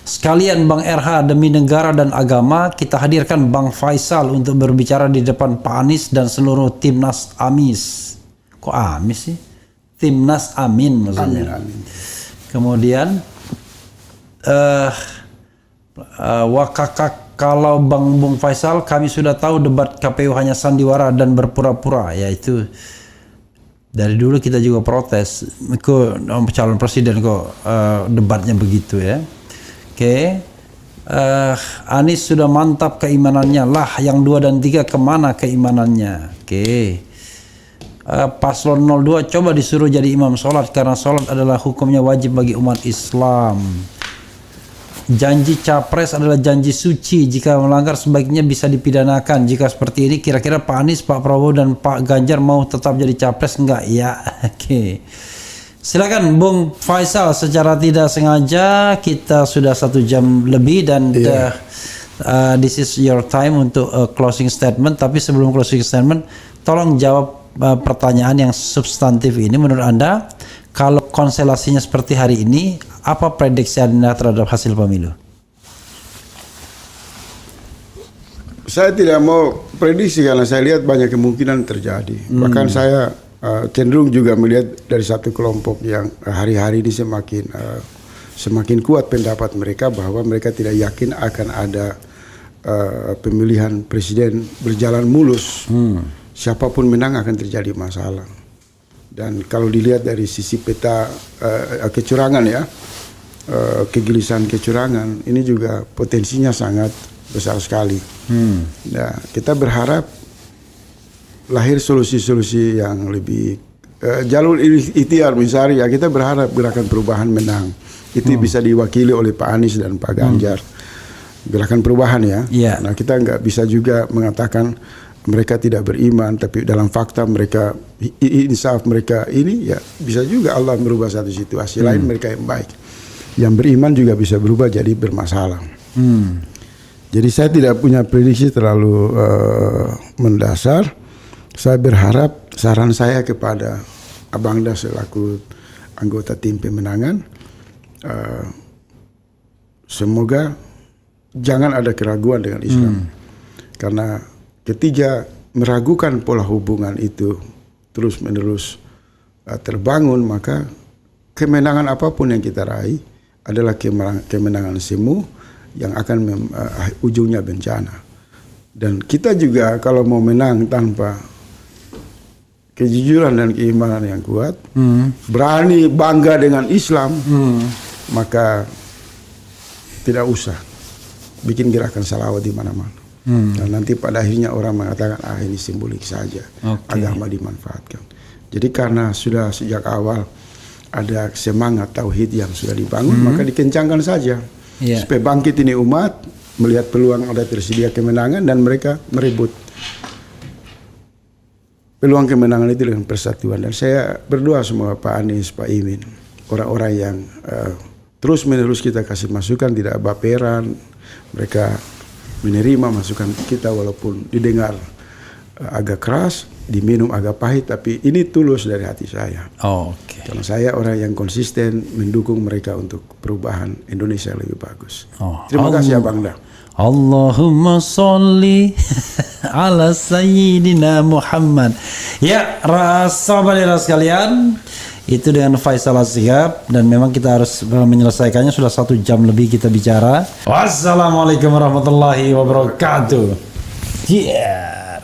Sekalian Bang RH, demi negara dan agama kita hadirkan Bang Faisal untuk berbicara di depan Pak Anies dan seluruh Timnas Amis. Kok Amis sih? Timnas Amin maksudnya.
Amin.
Kemudian wakakak, kalau Bung Faisal kami sudah tahu debat KPU hanya sandiwara dan berpura-pura, yaitu dari dulu kita juga protes kok calon presiden kok debatnya begitu ya. Oke. Anies sudah mantap keimanannya lah, yang 2 dan 3 kemana keimanannya? Oke. Paslon 02 coba disuruh jadi imam sholat karena sholat adalah hukumnya wajib bagi umat Islam. Janji capres adalah janji suci, jika melanggar sebaiknya bisa dipidanakan. Jika seperti ini kira-kira Pak Anies, Pak Prabowo dan Pak Ganjar mau tetap jadi capres enggak? Ya. Oke. Silakan Bung Faisal, secara tidak sengaja kita sudah 1 jam lebih dan this is your time untuk closing statement. Tapi sebelum closing statement, tolong jawab pertanyaan yang substantif ini. Menurut Anda, kalau konstelasinya seperti hari ini, apa prediksi Anda terhadap hasil pemilu?
Saya tidak mau prediksi karena saya lihat banyak kemungkinan terjadi. Bahkan saya cenderung juga melihat dari satu kelompok yang hari-hari ini semakin kuat pendapat mereka bahwa mereka tidak yakin akan ada pemilihan presiden berjalan mulus. Siapapun menang akan terjadi masalah. Dan kalau dilihat dari sisi peta kecurangan ya, kegelisahan kecurangan ini juga potensinya sangat besar sekali. Nah, kita berharap lahir solusi-solusi yang lebih jalur ikhtiar misalnya. Ya, kita berharap Gerakan Perubahan menang. Itu bisa diwakili oleh Pak Anies dan Pak Ganjar. Gerakan Perubahan ya.
Yeah.
Nah, kita nggak bisa juga mengatakan mereka tidak beriman, tapi dalam fakta mereka insaf, mereka ini ya bisa juga Allah merubah satu situasi lain mereka yang baik. Yang beriman juga bisa berubah jadi bermasalah. Jadi saya tidak punya prediksi terlalu mendasar. Saya berharap, saran saya kepada Abangda selaku anggota tim pemenangan, semoga jangan ada keraguan dengan Islam. Karena ketika meragukan pola hubungan itu terus-menerus terbangun, maka kemenangan apapun yang kita raih adalah kemenangan semu yang akan ujungnya bencana. Dan kita juga kalau mau menang tanpa kejujuran dan keimanan yang kuat, berani bangga dengan Islam, maka tidak usah bikin gerakan salawat di mana-mana. Dan nanti pada akhirnya orang mengatakan ini simbolik saja, agama dimanfaatkan. Jadi karena sudah sejak awal ada semangat tauhid yang sudah dibangun, maka dikencangkan saja supaya bangkit ini umat melihat peluang ada tersedia kemenangan dan mereka merebut peluang kemenangan itu dengan persatuan. Dan saya berdoa semua Pak Anies, Pak Imin, orang-orang yang terus-menerus kita kasih masukan, tidak baperan, mereka menerima masukan kita walaupun didengar agak keras, diminum agak pahit, tapi ini tulus dari hati saya. Karena saya orang yang konsisten mendukung mereka untuk perubahan Indonesia yang lebih bagus. Terima kasih Abangda.
Allahumma sholli ala sayyidina Muhammad. Ya, sahabat sekalian, itu dengan Faisal Asghab, dan memang kita harus menyelesaikannya, sudah 1 jam lebih kita bicara. Wassalamualaikum warahmatullahi wabarakatuh. Yeah.